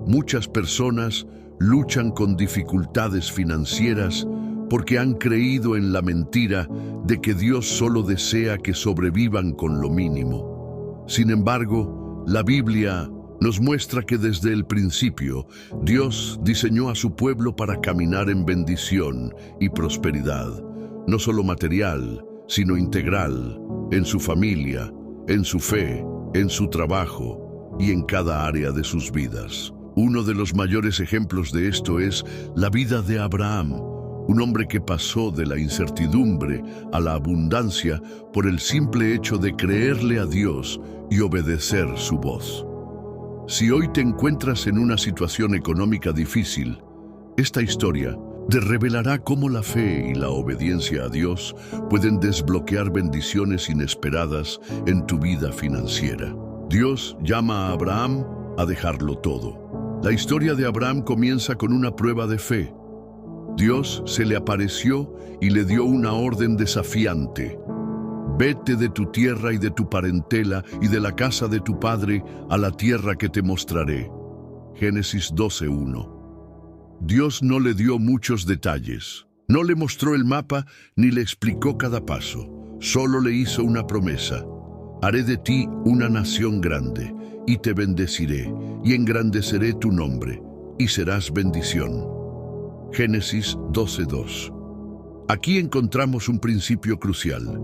Muchas personas luchan con dificultades financieras porque han creído en la mentira de que Dios solo desea que sobrevivan con lo mínimo. Sin embargo, la Biblia nos muestra que desde el principio Dios diseñó a su pueblo para caminar en bendición y prosperidad, no solo material, sino integral, en su familia, en su fe, en su trabajo y en cada área de sus vidas. Uno de los mayores ejemplos de esto es la vida de Abraham, un hombre que pasó de la incertidumbre a la abundancia por el simple hecho de creerle a Dios y obedecer su voz. Si hoy te encuentras en una situación económica difícil, esta historia te revelará cómo la fe y la obediencia a Dios pueden desbloquear bendiciones inesperadas en tu vida financiera. Dios llama a Abraham a dejarlo todo. La historia de Abraham comienza con una prueba de fe. Dios se le apareció y le dio una orden desafiante: vete de tu tierra y de tu parentela y de la casa de tu padre a la tierra que te mostraré. Génesis 12:1. Dios no le dio muchos detalles, no le mostró el mapa ni le explicó cada paso, solo le hizo una promesa: haré de ti una nación grande, y te bendeciré, y engrandeceré tu nombre, y serás bendición. Génesis 12:2. Aquí encontramos un principio crucial.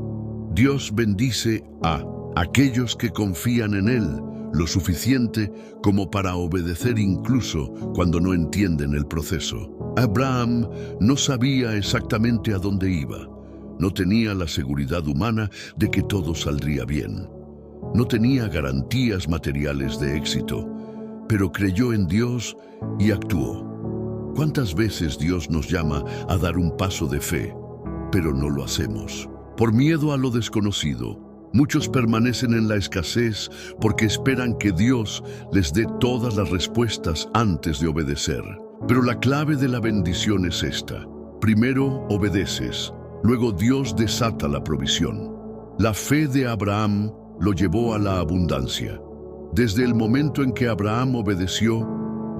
Dios bendice a aquellos que confían en Él lo suficiente como para obedecer incluso cuando no entienden el proceso. Abraham no sabía exactamente a dónde iba. No tenía la seguridad humana de que todo saldría bien. No tenía garantías materiales de éxito, pero creyó en Dios y actuó. ¿Cuántas veces Dios nos llama a dar un paso de fe, pero no lo hacemos? Por miedo a lo desconocido. Muchos permanecen en la escasez porque esperan que Dios les dé todas las respuestas antes de obedecer. Pero la clave de la bendición es esta: primero obedeces, luego Dios desata la provisión. La fe de Abraham lo llevó a la abundancia. Desde el momento en que Abraham obedeció,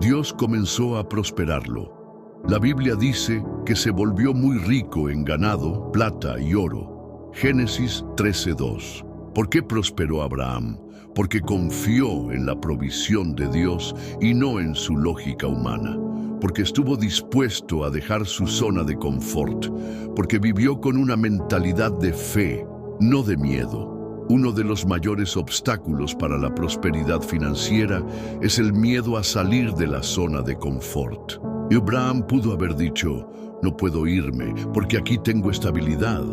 Dios comenzó a prosperarlo. La Biblia dice que se volvió muy rico en ganado, plata y oro. Génesis 13:2. ¿Por qué prosperó Abraham? Porque confió en la provisión de Dios y no en su lógica humana. Porque estuvo dispuesto a dejar su zona de confort. Porque vivió con una mentalidad de fe, no de miedo. Uno de los mayores obstáculos para la prosperidad financiera es el miedo a salir de la zona de confort. Y Abraham pudo haber dicho: no puedo irme porque aquí tengo estabilidad.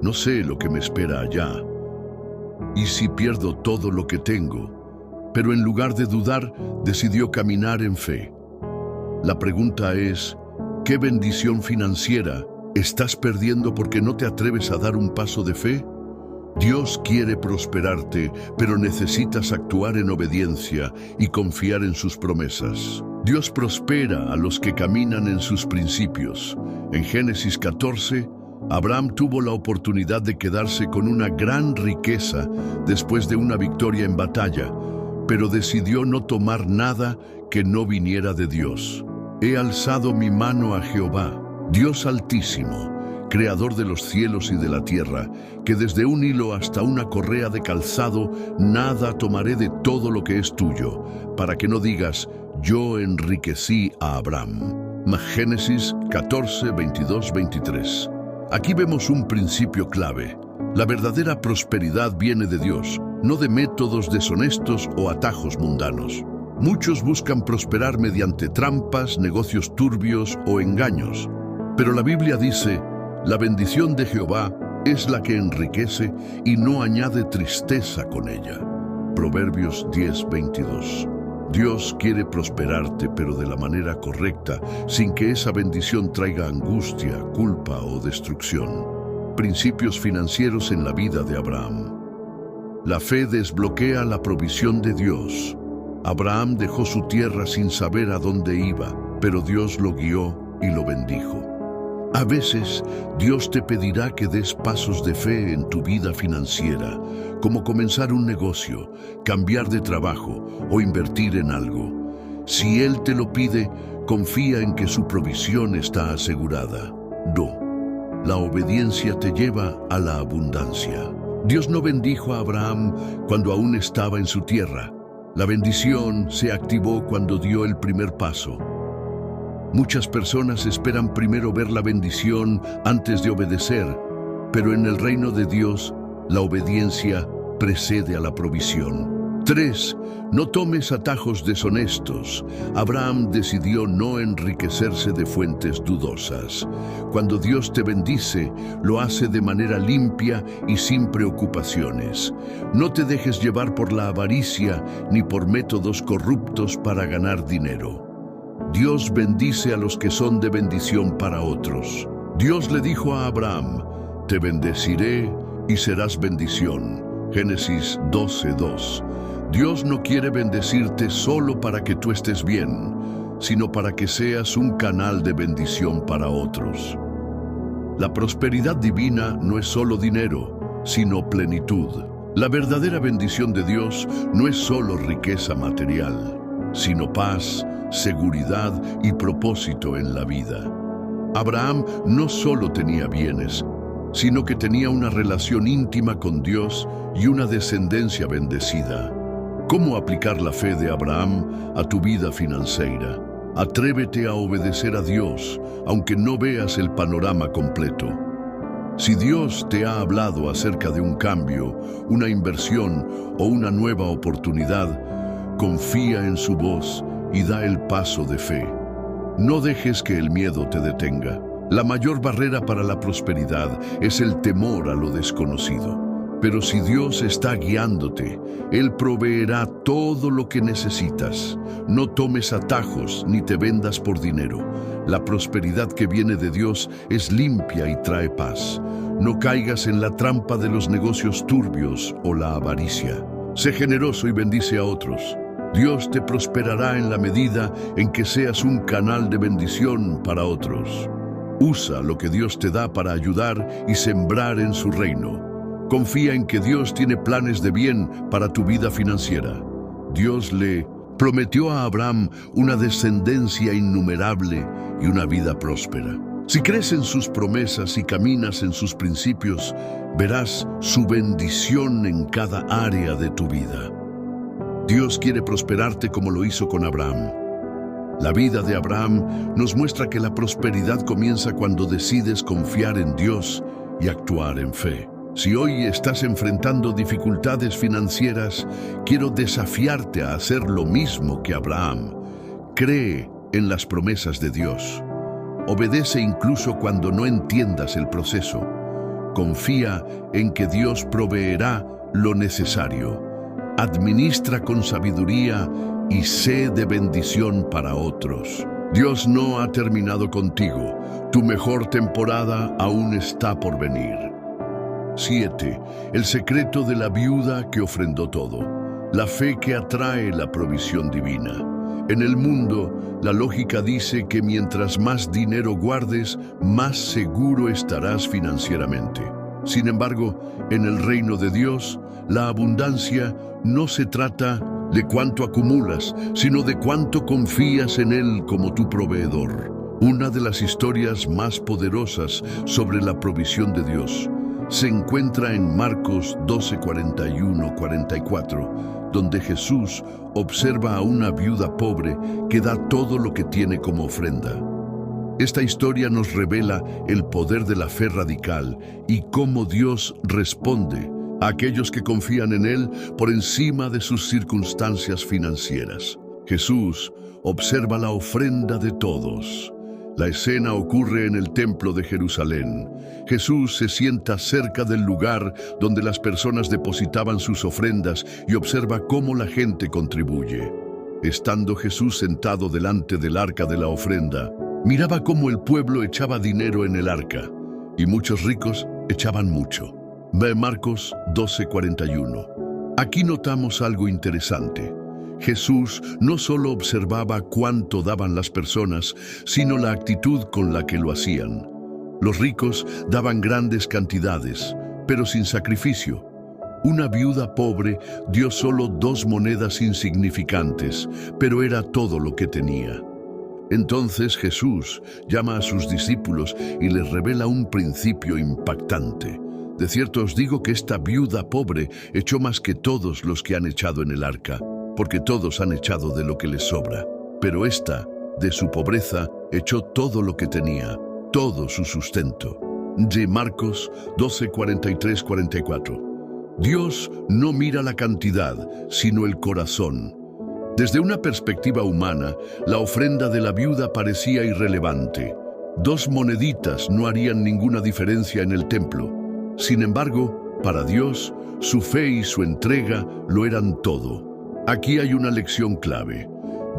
No sé lo que me espera allá. ¿Y si pierdo todo lo que tengo? Pero en lugar de dudar, decidió caminar en fe. La pregunta es: ¿qué bendición financiera estás perdiendo porque no te atreves a dar un paso de fe? Dios quiere prosperarte, pero necesitas actuar en obediencia y confiar en sus promesas. Dios prospera a los que caminan en sus principios. En Génesis 14, Abraham tuvo la oportunidad de quedarse con una gran riqueza después de una victoria en batalla, pero decidió no tomar nada que no viniera de Dios. He alzado mi mano a Jehová, Dios Altísimo, Creador de los cielos y de la tierra, que desde un hilo hasta una correa de calzado, nada tomaré de todo lo que es tuyo, para que no digas, yo enriquecí a Abraham. Génesis 14, 22, 23. Aquí vemos un principio clave. La verdadera prosperidad viene de Dios, no de métodos deshonestos o atajos mundanos. Muchos buscan prosperar mediante trampas, negocios turbios o engaños. Pero la Biblia dice, la bendición de Jehová es la que enriquece y no añade tristeza con ella. Proverbios 10, 22. Dios quiere prosperarte, pero de la manera correcta, sin que esa bendición traiga angustia, culpa o destrucción. Principios financieros en la vida de Abraham. La fe desbloquea la provisión de Dios. Abraham dejó su tierra sin saber a dónde iba, pero Dios lo guió y lo bendijo. A veces, Dios te pedirá que des pasos de fe en tu vida financiera, como comenzar un negocio, cambiar de trabajo o invertir en algo. Si Él te lo pide, confía en que su provisión está asegurada. La obediencia te lleva a la abundancia. Dios no bendijo a Abraham cuando aún estaba en su tierra. La bendición se activó cuando dio el primer paso. Muchas personas esperan primero ver la bendición antes de obedecer, pero en el reino de Dios, la obediencia precede a la provisión. 3. No tomes atajos deshonestos. Abraham decidió no enriquecerse de fuentes dudosas. Cuando Dios te bendice, lo hace de manera limpia y sin preocupaciones. No te dejes llevar por la avaricia ni por métodos corruptos para ganar dinero. Dios bendice a los que son de bendición para otros. Dios le dijo a Abraham, te bendeciré y serás bendición. Génesis 12:2. Dios no quiere bendecirte solo para que tú estés bien, sino para que seas un canal de bendición para otros. La prosperidad divina no es solo dinero, sino plenitud. La verdadera bendición de Dios no es solo riqueza material, sino paz, seguridad y propósito en la vida. Abraham no solo tenía bienes, sino que tenía una relación íntima con Dios y una descendencia bendecida. ¿Cómo aplicar la fe de Abraham a tu vida financiera? Atrévete a obedecer a Dios, aunque no veas el panorama completo. Si Dios te ha hablado acerca de un cambio, una inversión o una nueva oportunidad, confía en su voz y da el paso de fe. No dejes que el miedo te detenga. La mayor barrera para la prosperidad es el temor a lo desconocido. Pero si Dios está guiándote, Él proveerá todo lo que necesitas. No tomes atajos ni te vendas por dinero. La prosperidad que viene de Dios es limpia y trae paz. No caigas en la trampa de los negocios turbios o la avaricia. Sé generoso y bendice a otros. Dios te prosperará en la medida en que seas un canal de bendición para otros. Usa lo que Dios te da para ayudar y sembrar en su reino. Confía en que Dios tiene planes de bien para tu vida financiera. Dios le prometió a Abraham una descendencia innumerable y una vida próspera. Si crees en sus promesas y caminas en sus principios, verás su bendición en cada área de tu vida. Dios quiere prosperarte como lo hizo con Abraham. La vida de Abraham nos muestra que la prosperidad comienza cuando decides confiar en Dios y actuar en fe. Si hoy estás enfrentando dificultades financieras, quiero desafiarte a hacer lo mismo que Abraham. Cree en las promesas de Dios. Obedece incluso cuando no entiendas el proceso. Confía en que Dios proveerá lo necesario. Administra con sabiduría y sé de bendición para otros. Dios no ha terminado contigo. Tu mejor temporada aún está por venir. 7. El secreto de la viuda que ofrendó todo. La fe que atrae la provisión divina. En el mundo, la lógica dice que mientras más dinero guardes, más seguro estarás financieramente. Sin embargo, en el reino de Dios, la abundancia no se trata de cuánto acumulas, sino de cuánto confías en Él como tu proveedor. Una de las historias más poderosas sobre la provisión de Dios se encuentra en Marcos 12, 41-44, donde Jesús observa a una viuda pobre que da todo lo que tiene como ofrenda. Esta historia nos revela el poder de la fe radical y cómo Dios responde a aquellos que confían en Él por encima de sus circunstancias financieras. Jesús observa la ofrenda de todos. La escena ocurre en el templo de Jerusalén. Jesús se sienta cerca del lugar donde las personas depositaban sus ofrendas y observa cómo la gente contribuye. Estando Jesús sentado delante del arca de la ofrenda, miraba cómo el pueblo echaba dinero en el arca, y muchos ricos echaban mucho. Ve Marcos 12:41. Aquí notamos algo interesante. Jesús no solo observaba cuánto daban las personas, sino la actitud con la que lo hacían. Los ricos daban grandes cantidades, pero sin sacrificio. Una viuda pobre dio solo 2 monedas insignificantes, pero era todo lo que tenía. Entonces Jesús llama a sus discípulos y les revela un principio impactante. De cierto os digo que esta viuda pobre echó más que todos los que han echado en el arca, porque todos han echado de lo que les sobra. Pero esta, de su pobreza, echó todo lo que tenía, todo su sustento. De Marcos 12, 43-44. Dios no mira la cantidad, sino el corazón. Desde una perspectiva humana, la ofrenda de la viuda parecía irrelevante. 2 moneditas no harían ninguna diferencia en el templo. Sin embargo, para Dios, su fe y su entrega lo eran todo. Aquí hay una lección clave.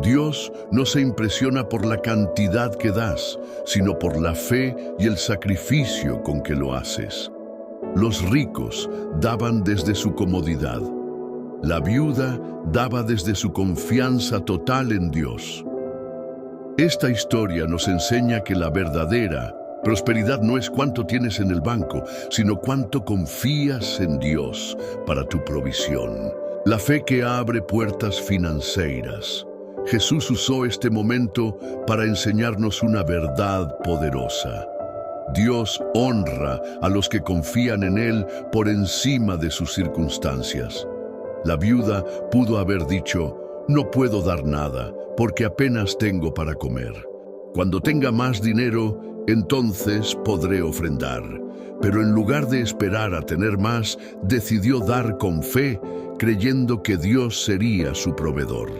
Dios no se impresiona por la cantidad que das, sino por la fe y el sacrificio con que lo haces. Los ricos daban desde su comodidad. La viuda daba desde su confianza total en Dios. Esta historia nos enseña que la verdadera prosperidad no es cuánto tienes en el banco, sino cuánto confías en Dios para tu provisión. La fe que abre puertas financieras. Jesús usó este momento para enseñarnos una verdad poderosa. Dios honra a los que confían en Él por encima de sus circunstancias. La viuda pudo haber dicho, no puedo dar nada, porque apenas tengo para comer. Cuando tenga más dinero, entonces podré ofrendar. Pero en lugar de esperar a tener más, decidió dar con fe, creyendo que Dios sería su proveedor.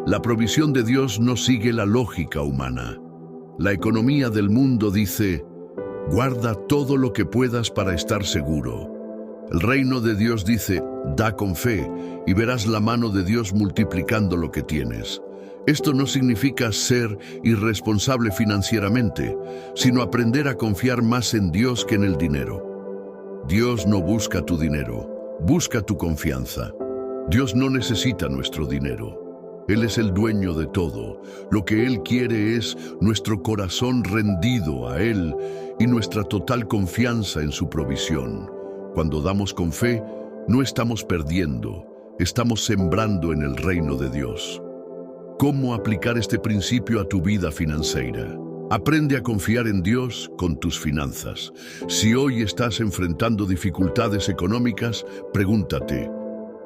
La provisión de Dios no sigue la lógica humana. La economía del mundo dice, guarda todo lo que puedas para estar seguro. El reino de Dios dice, da con fe y verás la mano de Dios multiplicando lo que tienes. Esto no significa ser irresponsable financieramente, sino aprender a confiar más en Dios que en el dinero. Dios no busca tu dinero, busca tu confianza. Dios no necesita nuestro dinero. Él es el dueño de todo. Lo que Él quiere es nuestro corazón rendido a Él y nuestra total confianza en su provisión. Cuando damos con fe, no estamos perdiendo, estamos sembrando en el reino de Dios. ¿Cómo aplicar este principio a tu vida financiera? Aprende a confiar en Dios con tus finanzas. Si hoy estás enfrentando dificultades económicas, pregúntate,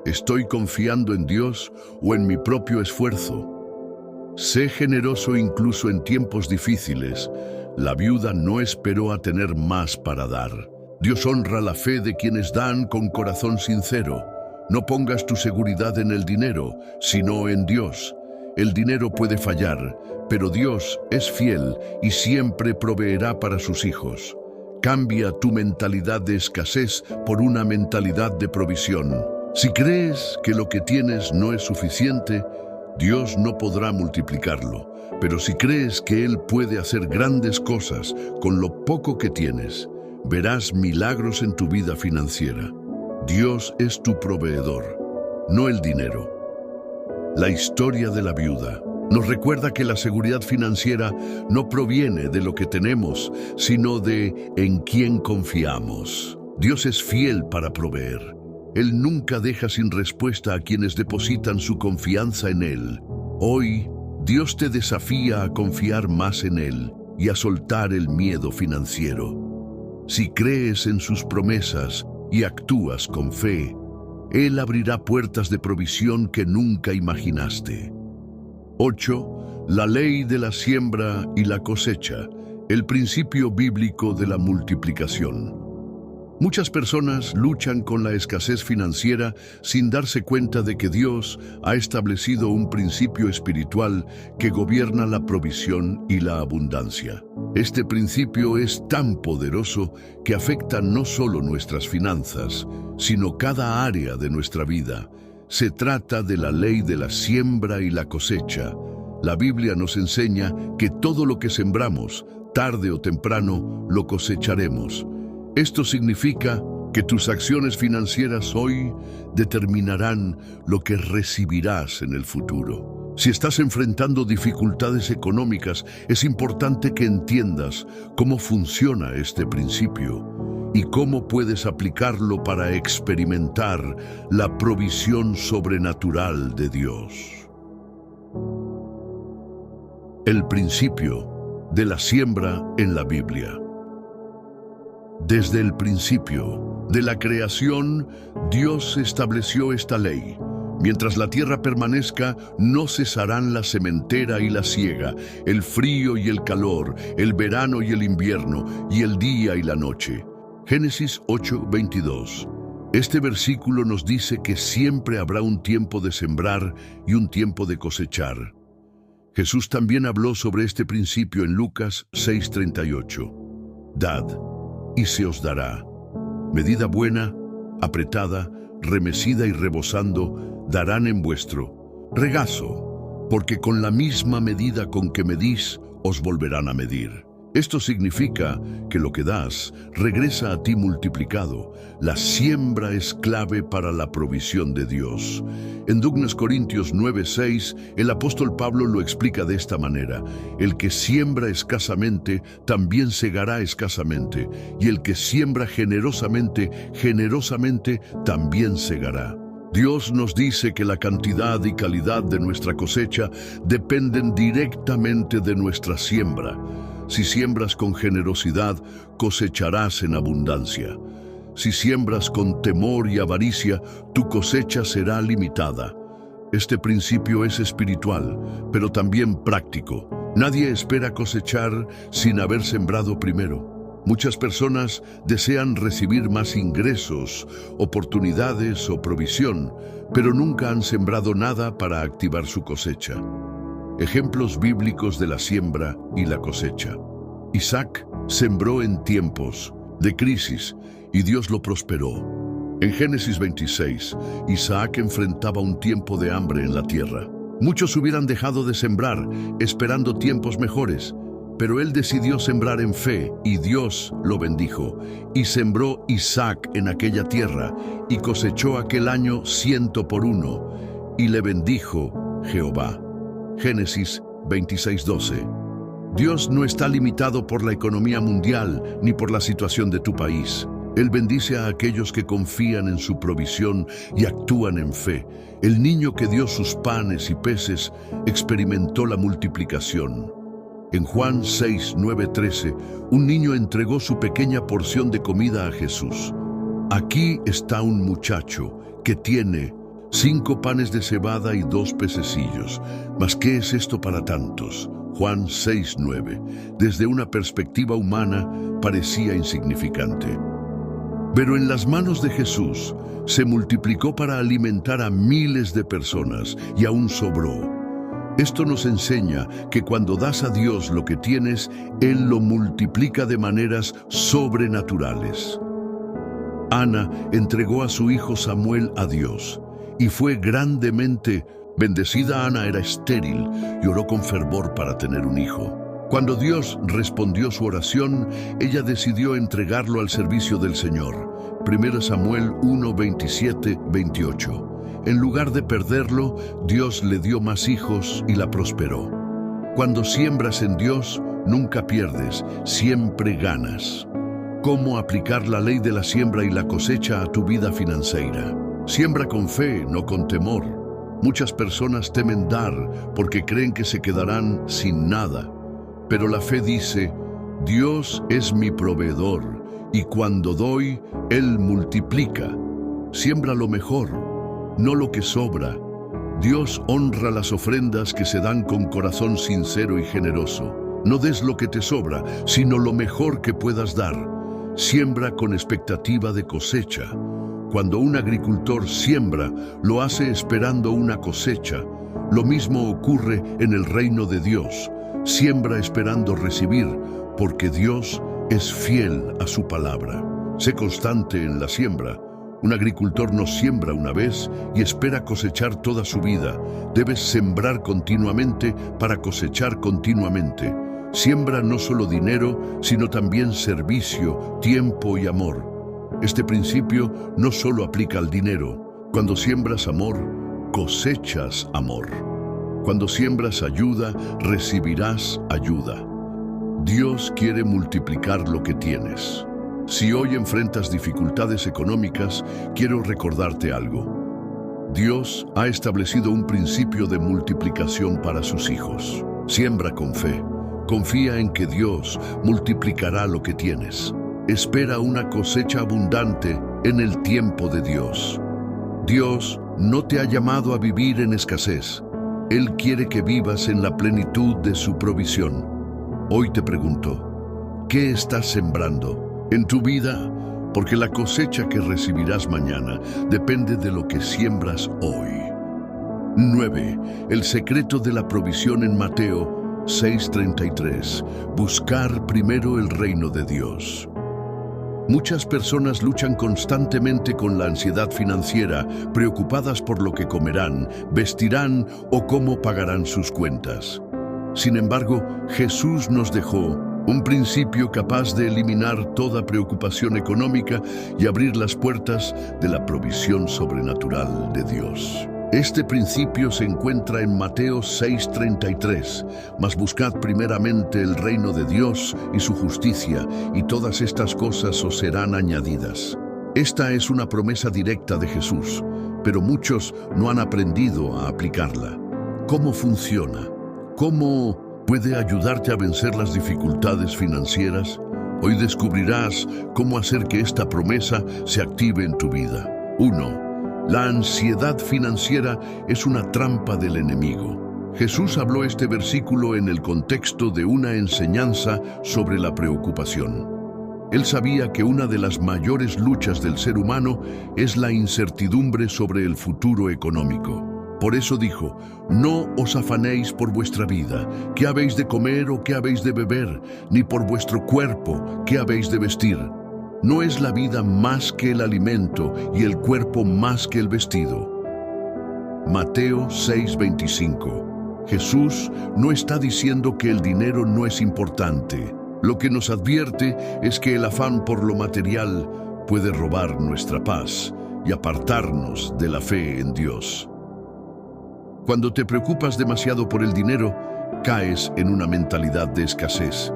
¿estoy confiando en Dios o en mi propio esfuerzo? Sé generoso incluso en tiempos difíciles. La viuda no esperó a tener más para dar. Dios honra la fe de quienes dan con corazón sincero. No pongas tu seguridad en el dinero, sino en Dios. El dinero puede fallar, pero Dios es fiel y siempre proveerá para sus hijos. Cambia tu mentalidad de escasez por una mentalidad de provisión. Si crees que lo que tienes no es suficiente, Dios no podrá multiplicarlo. Pero si crees que Él puede hacer grandes cosas con lo poco que tienes, verás milagros en tu vida financiera. Dios es tu proveedor, no el dinero. La historia de la viuda nos recuerda que la seguridad financiera no proviene de lo que tenemos, sino de en quién confiamos. Dios es fiel para proveer. Él nunca deja sin respuesta a quienes depositan su confianza en Él. Hoy, Dios te desafía a confiar más en Él y a soltar el miedo financiero. Si crees en sus promesas y actúas con fe, Él abrirá puertas de provisión que nunca imaginaste. 8. La ley de la siembra y la cosecha, el principio bíblico de la multiplicación. Muchas personas luchan con la escasez financiera sin darse cuenta de que Dios ha establecido un principio espiritual que gobierna la provisión y la abundancia. Este principio es tan poderoso que afecta no solo nuestras finanzas, sino cada área de nuestra vida. Se trata de la ley de la siembra y la cosecha. La Biblia nos enseña que todo lo que sembramos, tarde o temprano, lo cosecharemos. Esto significa que tus acciones financieras hoy determinarán lo que recibirás en el futuro. Si estás enfrentando dificultades económicas, es importante que entiendas cómo funciona este principio y cómo puedes aplicarlo para experimentar la provisión sobrenatural de Dios. El principio de la siembra en la Biblia. Desde el principio de la creación, Dios estableció esta ley. Mientras la tierra permanezca, no cesarán la sementera y la siega, el frío y el calor, el verano y el invierno, y el día y la noche. Génesis 8:22. Este versículo nos dice que siempre habrá un tiempo de sembrar y un tiempo de cosechar. Jesús también habló sobre este principio en Lucas 6:38. Dad, y se os dará. Medida buena, apretada, remecida y rebosando, darán en vuestro regazo, porque con la misma medida con que medís, os volverán a medir. Esto significa que lo que das regresa a ti multiplicado. La siembra es clave para la provisión de Dios. En 2 Corintios 9:6, el apóstol Pablo lo explica de esta manera: el que siembra escasamente, también segará escasamente, y el que siembra generosamente, generosamente también segará. Dios nos dice que la cantidad y calidad de nuestra cosecha dependen directamente de nuestra siembra. Si siembras con generosidad, cosecharás en abundancia. Si siembras con temor y avaricia, tu cosecha será limitada. Este principio es espiritual, pero también práctico. Nadie espera cosechar sin haber sembrado primero. Muchas personas desean recibir más ingresos, oportunidades o provisión, pero nunca han sembrado nada para activar su cosecha. Ejemplos bíblicos de la siembra y la cosecha. Isaac sembró en tiempos de crisis y Dios lo prosperó. En Génesis 26, Isaac enfrentaba un tiempo de hambre en la tierra. Muchos hubieran dejado de sembrar esperando tiempos mejores, pero él decidió sembrar en fe y Dios lo bendijo. Y sembró Isaac en aquella tierra y cosechó aquel año 100 por 1 y le bendijo Jehová. Génesis 26:12. Dios no está limitado por la economía mundial ni por la situación de tu país. Él bendice a aquellos que confían en su provisión y actúan en fe. El niño que dio sus panes y peces experimentó la multiplicación. En Juan 6:9-13, un niño entregó su pequeña porción de comida a Jesús. Aquí está un muchacho que tiene 5 panes de cebada y 2 pececillos. ¿Mas qué es esto para tantos? Juan 6:9. Desde una perspectiva humana, parecía insignificante. Pero en las manos de Jesús, se multiplicó para alimentar a miles de personas y aún sobró. Esto nos enseña que cuando das a Dios lo que tienes, Él lo multiplica de maneras sobrenaturales. Ana entregó a su hijo Samuel a Dios y fue grandemente bendecida. Ana era estéril y oró con fervor para tener un hijo. Cuando Dios respondió su oración, ella decidió entregarlo al servicio del Señor. 1 Samuel 1:27-28. En lugar de perderlo, Dios le dio más hijos y la prosperó. Cuando siembras en Dios, nunca pierdes, siempre ganas. ¿Cómo aplicar la ley de la siembra y la cosecha a tu vida financiera? Siembra con fe, no con temor. Muchas personas temen dar porque creen que se quedarán sin nada. Pero la fe dice, Dios es mi proveedor y cuando doy, Él multiplica. Siembra lo mejor, no lo que sobra. Dios honra las ofrendas que se dan con corazón sincero y generoso. No des lo que te sobra, sino lo mejor que puedas dar. Siembra con expectativa de cosecha. Cuando un agricultor siembra, lo hace esperando una cosecha. Lo mismo ocurre en el reino de Dios. Siembra esperando recibir, porque Dios es fiel a su palabra. Sé constante en la siembra. Un agricultor no siembra una vez y espera cosechar toda su vida. Debes sembrar continuamente para cosechar continuamente. Siembra no solo dinero, sino también servicio, tiempo y amor. Este principio no solo aplica al dinero. Cuando siembras amor, cosechas amor. Cuando siembras ayuda, recibirás ayuda. Dios quiere multiplicar lo que tienes. Si hoy enfrentas dificultades económicas, quiero recordarte algo. Dios ha establecido un principio de multiplicación para sus hijos. Siembra con fe. Confía en que Dios multiplicará lo que tienes. Espera una cosecha abundante en el tiempo de Dios. Dios no te ha llamado a vivir en escasez. Él quiere que vivas en la plenitud de su provisión. Hoy te pregunto, ¿qué estás sembrando en tu vida? Porque la cosecha que recibirás mañana depende de lo que siembras hoy. 9. El secreto de la provisión en Mateo 6:33. Buscar primero el reino de Dios. Muchas personas luchan constantemente con la ansiedad financiera, preocupadas por lo que comerán, vestirán o cómo pagarán sus cuentas. Sin embargo, Jesús nos dejó un principio capaz de eliminar toda preocupación económica y abrir las puertas de la provisión sobrenatural de Dios. Este principio se encuentra en Mateo 6:33. Mas buscad primeramente el reino de Dios y su justicia, y todas estas cosas os serán añadidas. Esta es una promesa directa de Jesús, pero muchos no han aprendido a aplicarla. ¿Cómo funciona? ¿Cómo puede ayudarte a vencer las dificultades financieras? Hoy descubrirás cómo hacer que esta promesa se active en tu vida. 1. La ansiedad financiera es una trampa del enemigo. Jesús habló este versículo en el contexto de una enseñanza sobre la preocupación. Él sabía que una de las mayores luchas del ser humano es la incertidumbre sobre el futuro económico. Por eso dijo, no os afanéis por vuestra vida, qué habéis de comer o qué habéis de beber, ni por vuestro cuerpo, qué habéis de vestir. ¿No es la vida más que el alimento y el cuerpo más que el vestido? Mateo 6:25. Jesús no está diciendo que el dinero no es importante. Lo que nos advierte es que el afán por lo material puede robar nuestra paz y apartarnos de la fe en Dios. Cuando te preocupas demasiado por el dinero, caes en una mentalidad de escasez.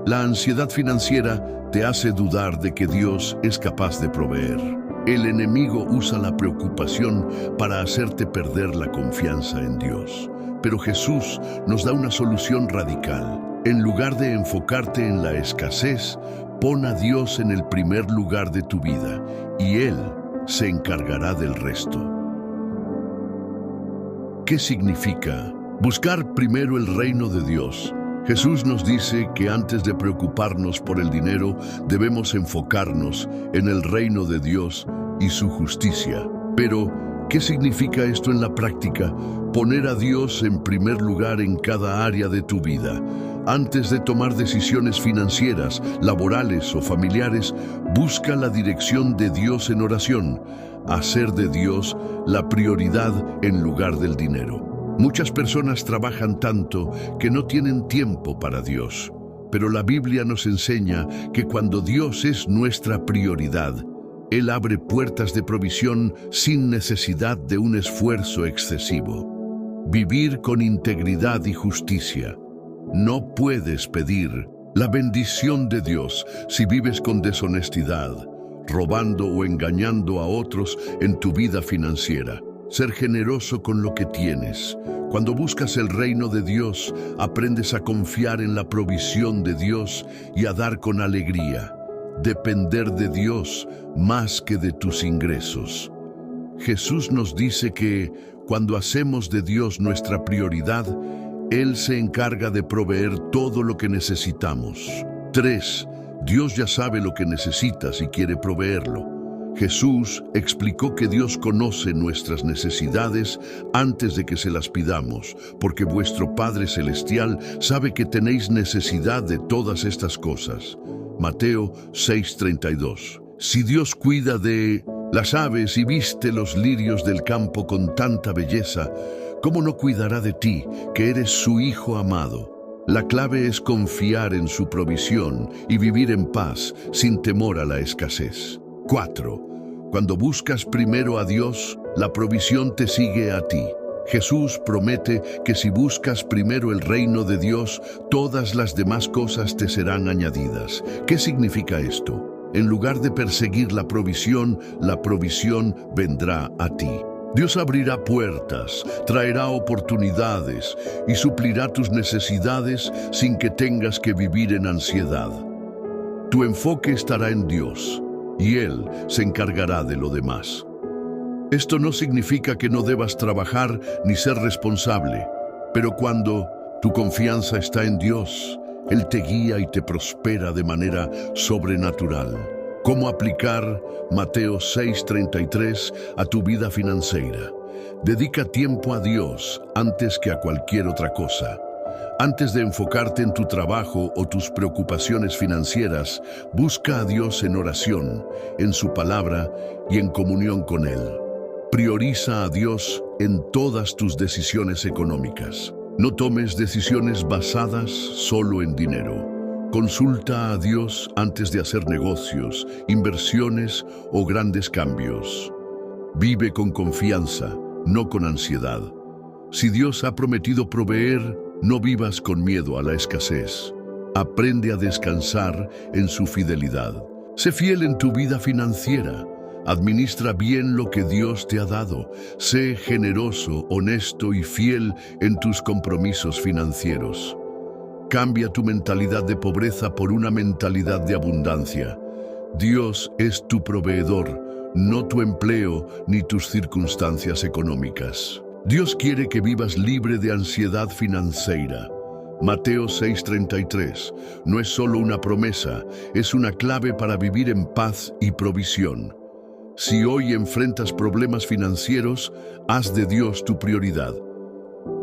La ansiedad financiera te hace dudar de que Dios es capaz de proveer. El enemigo usa la preocupación para hacerte perder la confianza en Dios. Pero Jesús nos da una solución radical. En lugar de enfocarte en la escasez, pon a Dios en el primer lugar de tu vida y Él se encargará del resto. ¿Qué significa buscar primero el reino de Dios? Jesús nos dice que antes de preocuparnos por el dinero, debemos enfocarnos en el reino de Dios y su justicia. Pero, ¿qué significa esto en la práctica? Poner a Dios en primer lugar en cada área de tu vida. Antes de tomar decisiones financieras, laborales o familiares, busca la dirección de Dios en oración. Hacer de Dios la prioridad en lugar del dinero. Muchas personas trabajan tanto que no tienen tiempo para Dios. Pero la Biblia nos enseña que cuando Dios es nuestra prioridad, Él abre puertas de provisión sin necesidad de un esfuerzo excesivo. Vivir con integridad y justicia. No puedes pedir la bendición de Dios si vives con deshonestidad, robando o engañando a otros en tu vida financiera. Ser generoso con lo que tienes. Cuando buscas el reino de Dios, aprendes a confiar en la provisión de Dios y a dar con alegría. Depender de Dios más que de tus ingresos. Jesús nos dice que cuando hacemos de Dios nuestra prioridad, Él se encarga de proveer todo lo que necesitamos. 3. Dios ya sabe lo que necesitas y quiere proveerlo. Jesús explicó que Dios conoce nuestras necesidades antes de que se las pidamos, porque vuestro Padre Celestial sabe que tenéis necesidad de todas estas cosas. Mateo 6:32. Si Dios cuida de las aves y viste los lirios del campo con tanta belleza, ¿cómo no cuidará de ti, que eres su Hijo amado? La clave es confiar en su provisión y vivir en paz, sin temor a la escasez. 4. Cuando buscas primero a Dios, la provisión te sigue a ti. Jesús promete que si buscas primero el reino de Dios, todas las demás cosas te serán añadidas. ¿Qué significa esto? En lugar de perseguir la provisión vendrá a ti. Dios abrirá puertas, traerá oportunidades y suplirá tus necesidades sin que tengas que vivir en ansiedad. Tu enfoque estará en Dios y Él se encargará de lo demás. Esto no significa que no debas trabajar ni ser responsable, pero cuando tu confianza está en Dios, Él te guía y te prospera de manera sobrenatural. ¿Cómo aplicar Mateo 6:33 a tu vida financiera? Dedica tiempo a Dios antes que a cualquier otra cosa. Antes de enfocarte en tu trabajo o tus preocupaciones financieras, busca a Dios en oración, en su palabra y en comunión con Él. Prioriza a Dios en todas tus decisiones económicas. No tomes decisiones basadas solo en dinero. Consulta a Dios antes de hacer negocios, inversiones o grandes cambios. Vive con confianza, no con ansiedad. Si Dios ha prometido proveer, no vivas con miedo a la escasez. Aprende a descansar en su fidelidad. Sé fiel en tu vida financiera. Administra bien lo que Dios te ha dado. Sé generoso, honesto y fiel en tus compromisos financieros. Cambia tu mentalidad de pobreza por una mentalidad de abundancia. Dios es tu proveedor, no tu empleo ni tus circunstancias económicas. Dios quiere que vivas libre de ansiedad financiera. Mateo 6:33 no es solo una promesa, es una clave para vivir en paz y provisión. Si hoy enfrentas problemas financieros, haz de Dios tu prioridad.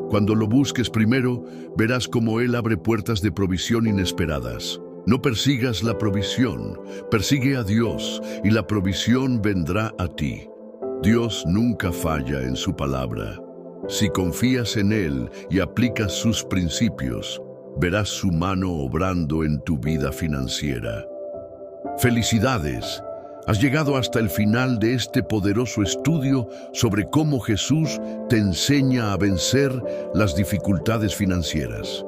Cuando lo busques primero, verás cómo Él abre puertas de provisión inesperadas. No persigas la provisión, persigue a Dios y la provisión vendrá a ti. Dios nunca falla en su palabra. Si confías en Él y aplicas sus principios, verás su mano obrando en tu vida financiera. ¡Felicidades! Has llegado hasta el final de este poderoso estudio sobre cómo Jesús te enseña a vencer las dificultades financieras.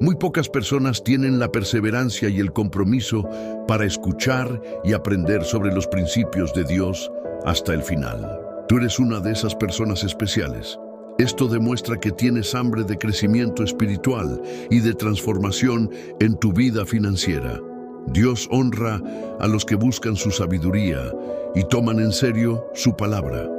Muy pocas personas tienen la perseverancia y el compromiso para escuchar y aprender sobre los principios de Dios hasta el final. Tú eres una de esas personas especiales. Esto demuestra que tienes hambre de crecimiento espiritual y de transformación en tu vida financiera. Dios honra a los que buscan su sabiduría y toman en serio su palabra.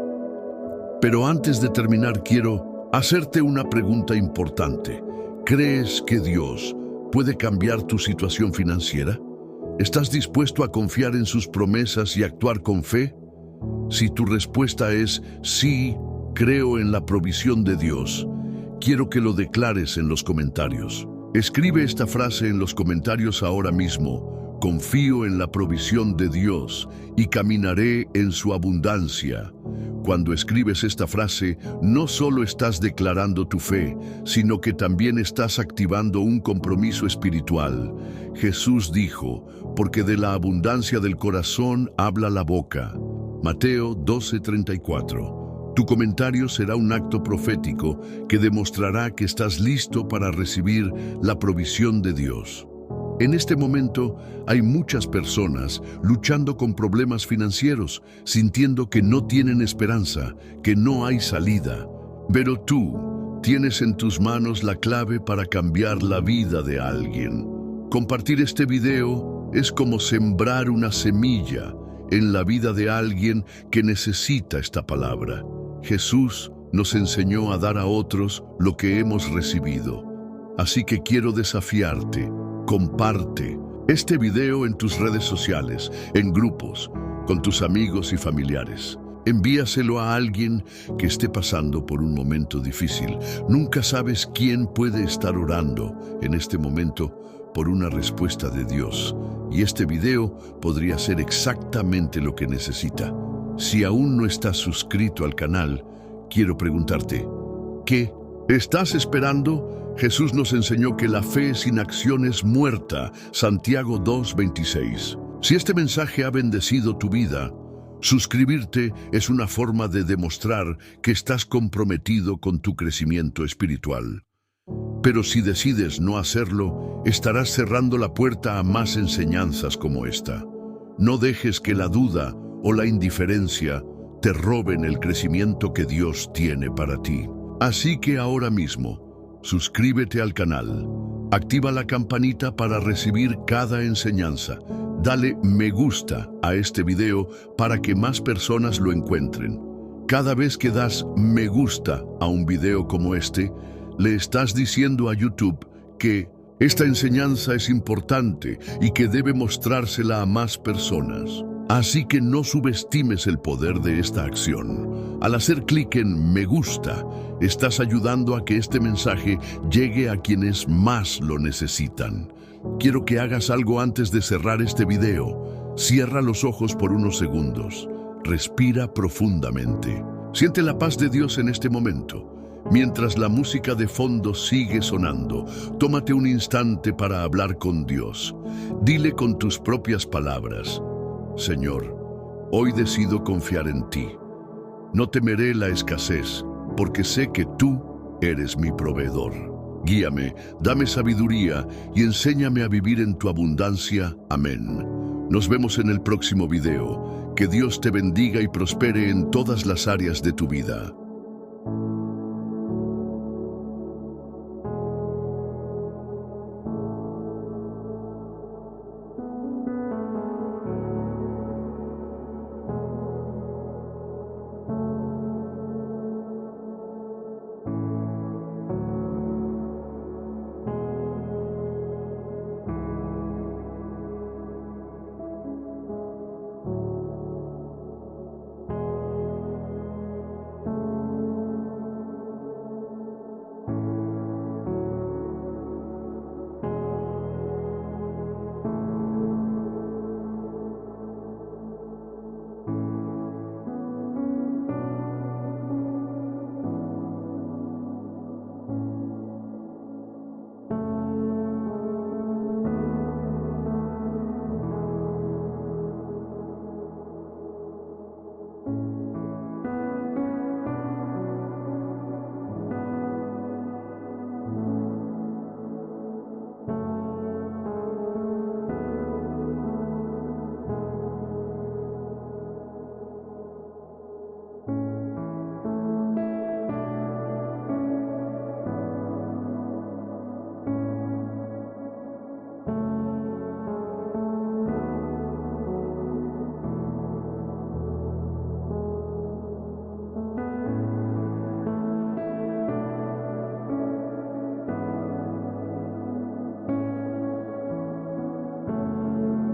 Pero antes de terminar, quiero hacerte una pregunta importante. ¿Crees que Dios puede cambiar tu situación financiera? ¿Estás dispuesto a confiar en sus promesas y actuar con fe? Si tu respuesta es sí, creo en la provisión de Dios, quiero que lo declares en los comentarios. Escribe esta frase en los comentarios ahora mismo. Confío en la provisión de Dios y caminaré en su abundancia. Cuando escribes esta frase, no solo estás declarando tu fe, sino que también estás activando un compromiso espiritual. Jesús dijo, porque de la abundancia del corazón habla la boca. Mateo 12:34. Tu comentario será un acto profético que demostrará que estás listo para recibir la provisión de Dios. En este momento hay muchas personas luchando con problemas financieros, sintiendo que no tienen esperanza, que no hay salida. Pero tú tienes en tus manos la clave para cambiar la vida de alguien. Compartir este video es como sembrar una semilla en la vida de alguien que necesita esta palabra. Jesús nos enseñó a dar a otros lo que hemos recibido. Así que quiero desafiarte. Comparte este video en tus redes sociales, en grupos, con tus amigos y familiares. Envíaselo a alguien que esté pasando por un momento difícil. Nunca sabes quién puede estar orando en este momento por una respuesta de Dios. Y este video podría ser exactamente lo que necesita. Si aún no estás suscrito al canal, quiero preguntarte, ¿qué estás esperando? Jesús nos enseñó que la fe sin acción es muerta. Santiago 2:26. Si este mensaje ha bendecido tu vida, suscribirte es una forma de demostrar que estás comprometido con tu crecimiento espiritual. Pero si decides no hacerlo, estarás cerrando la puerta a más enseñanzas como esta. No dejes que la duda o la indiferencia te roben el crecimiento que Dios tiene para ti. Así que ahora mismo, suscríbete al canal, activa la campanita para recibir cada enseñanza, dale me gusta a este video para que más personas lo encuentren. Cada vez que das me gusta a un video como este, le estás diciendo a YouTube que esta enseñanza es importante y que debe mostrársela a más personas. Así que no subestimes el poder de esta acción. Al hacer clic en me gusta, estás ayudando a que este mensaje llegue a quienes más lo necesitan. Quiero que hagas algo antes de cerrar este video. Cierra los ojos por unos segundos. Respira profundamente. Siente la paz de Dios en este momento. Mientras la música de fondo sigue sonando, tómate un instante para hablar con Dios. Dile con tus propias palabras: Señor, hoy decido confiar en ti. No temeré la escasez, porque sé que tú eres mi proveedor. Guíame, dame sabiduría y enséñame a vivir en tu abundancia. Amén. Nos vemos en el próximo video. Que Dios te bendiga y prospere en todas las áreas de tu vida.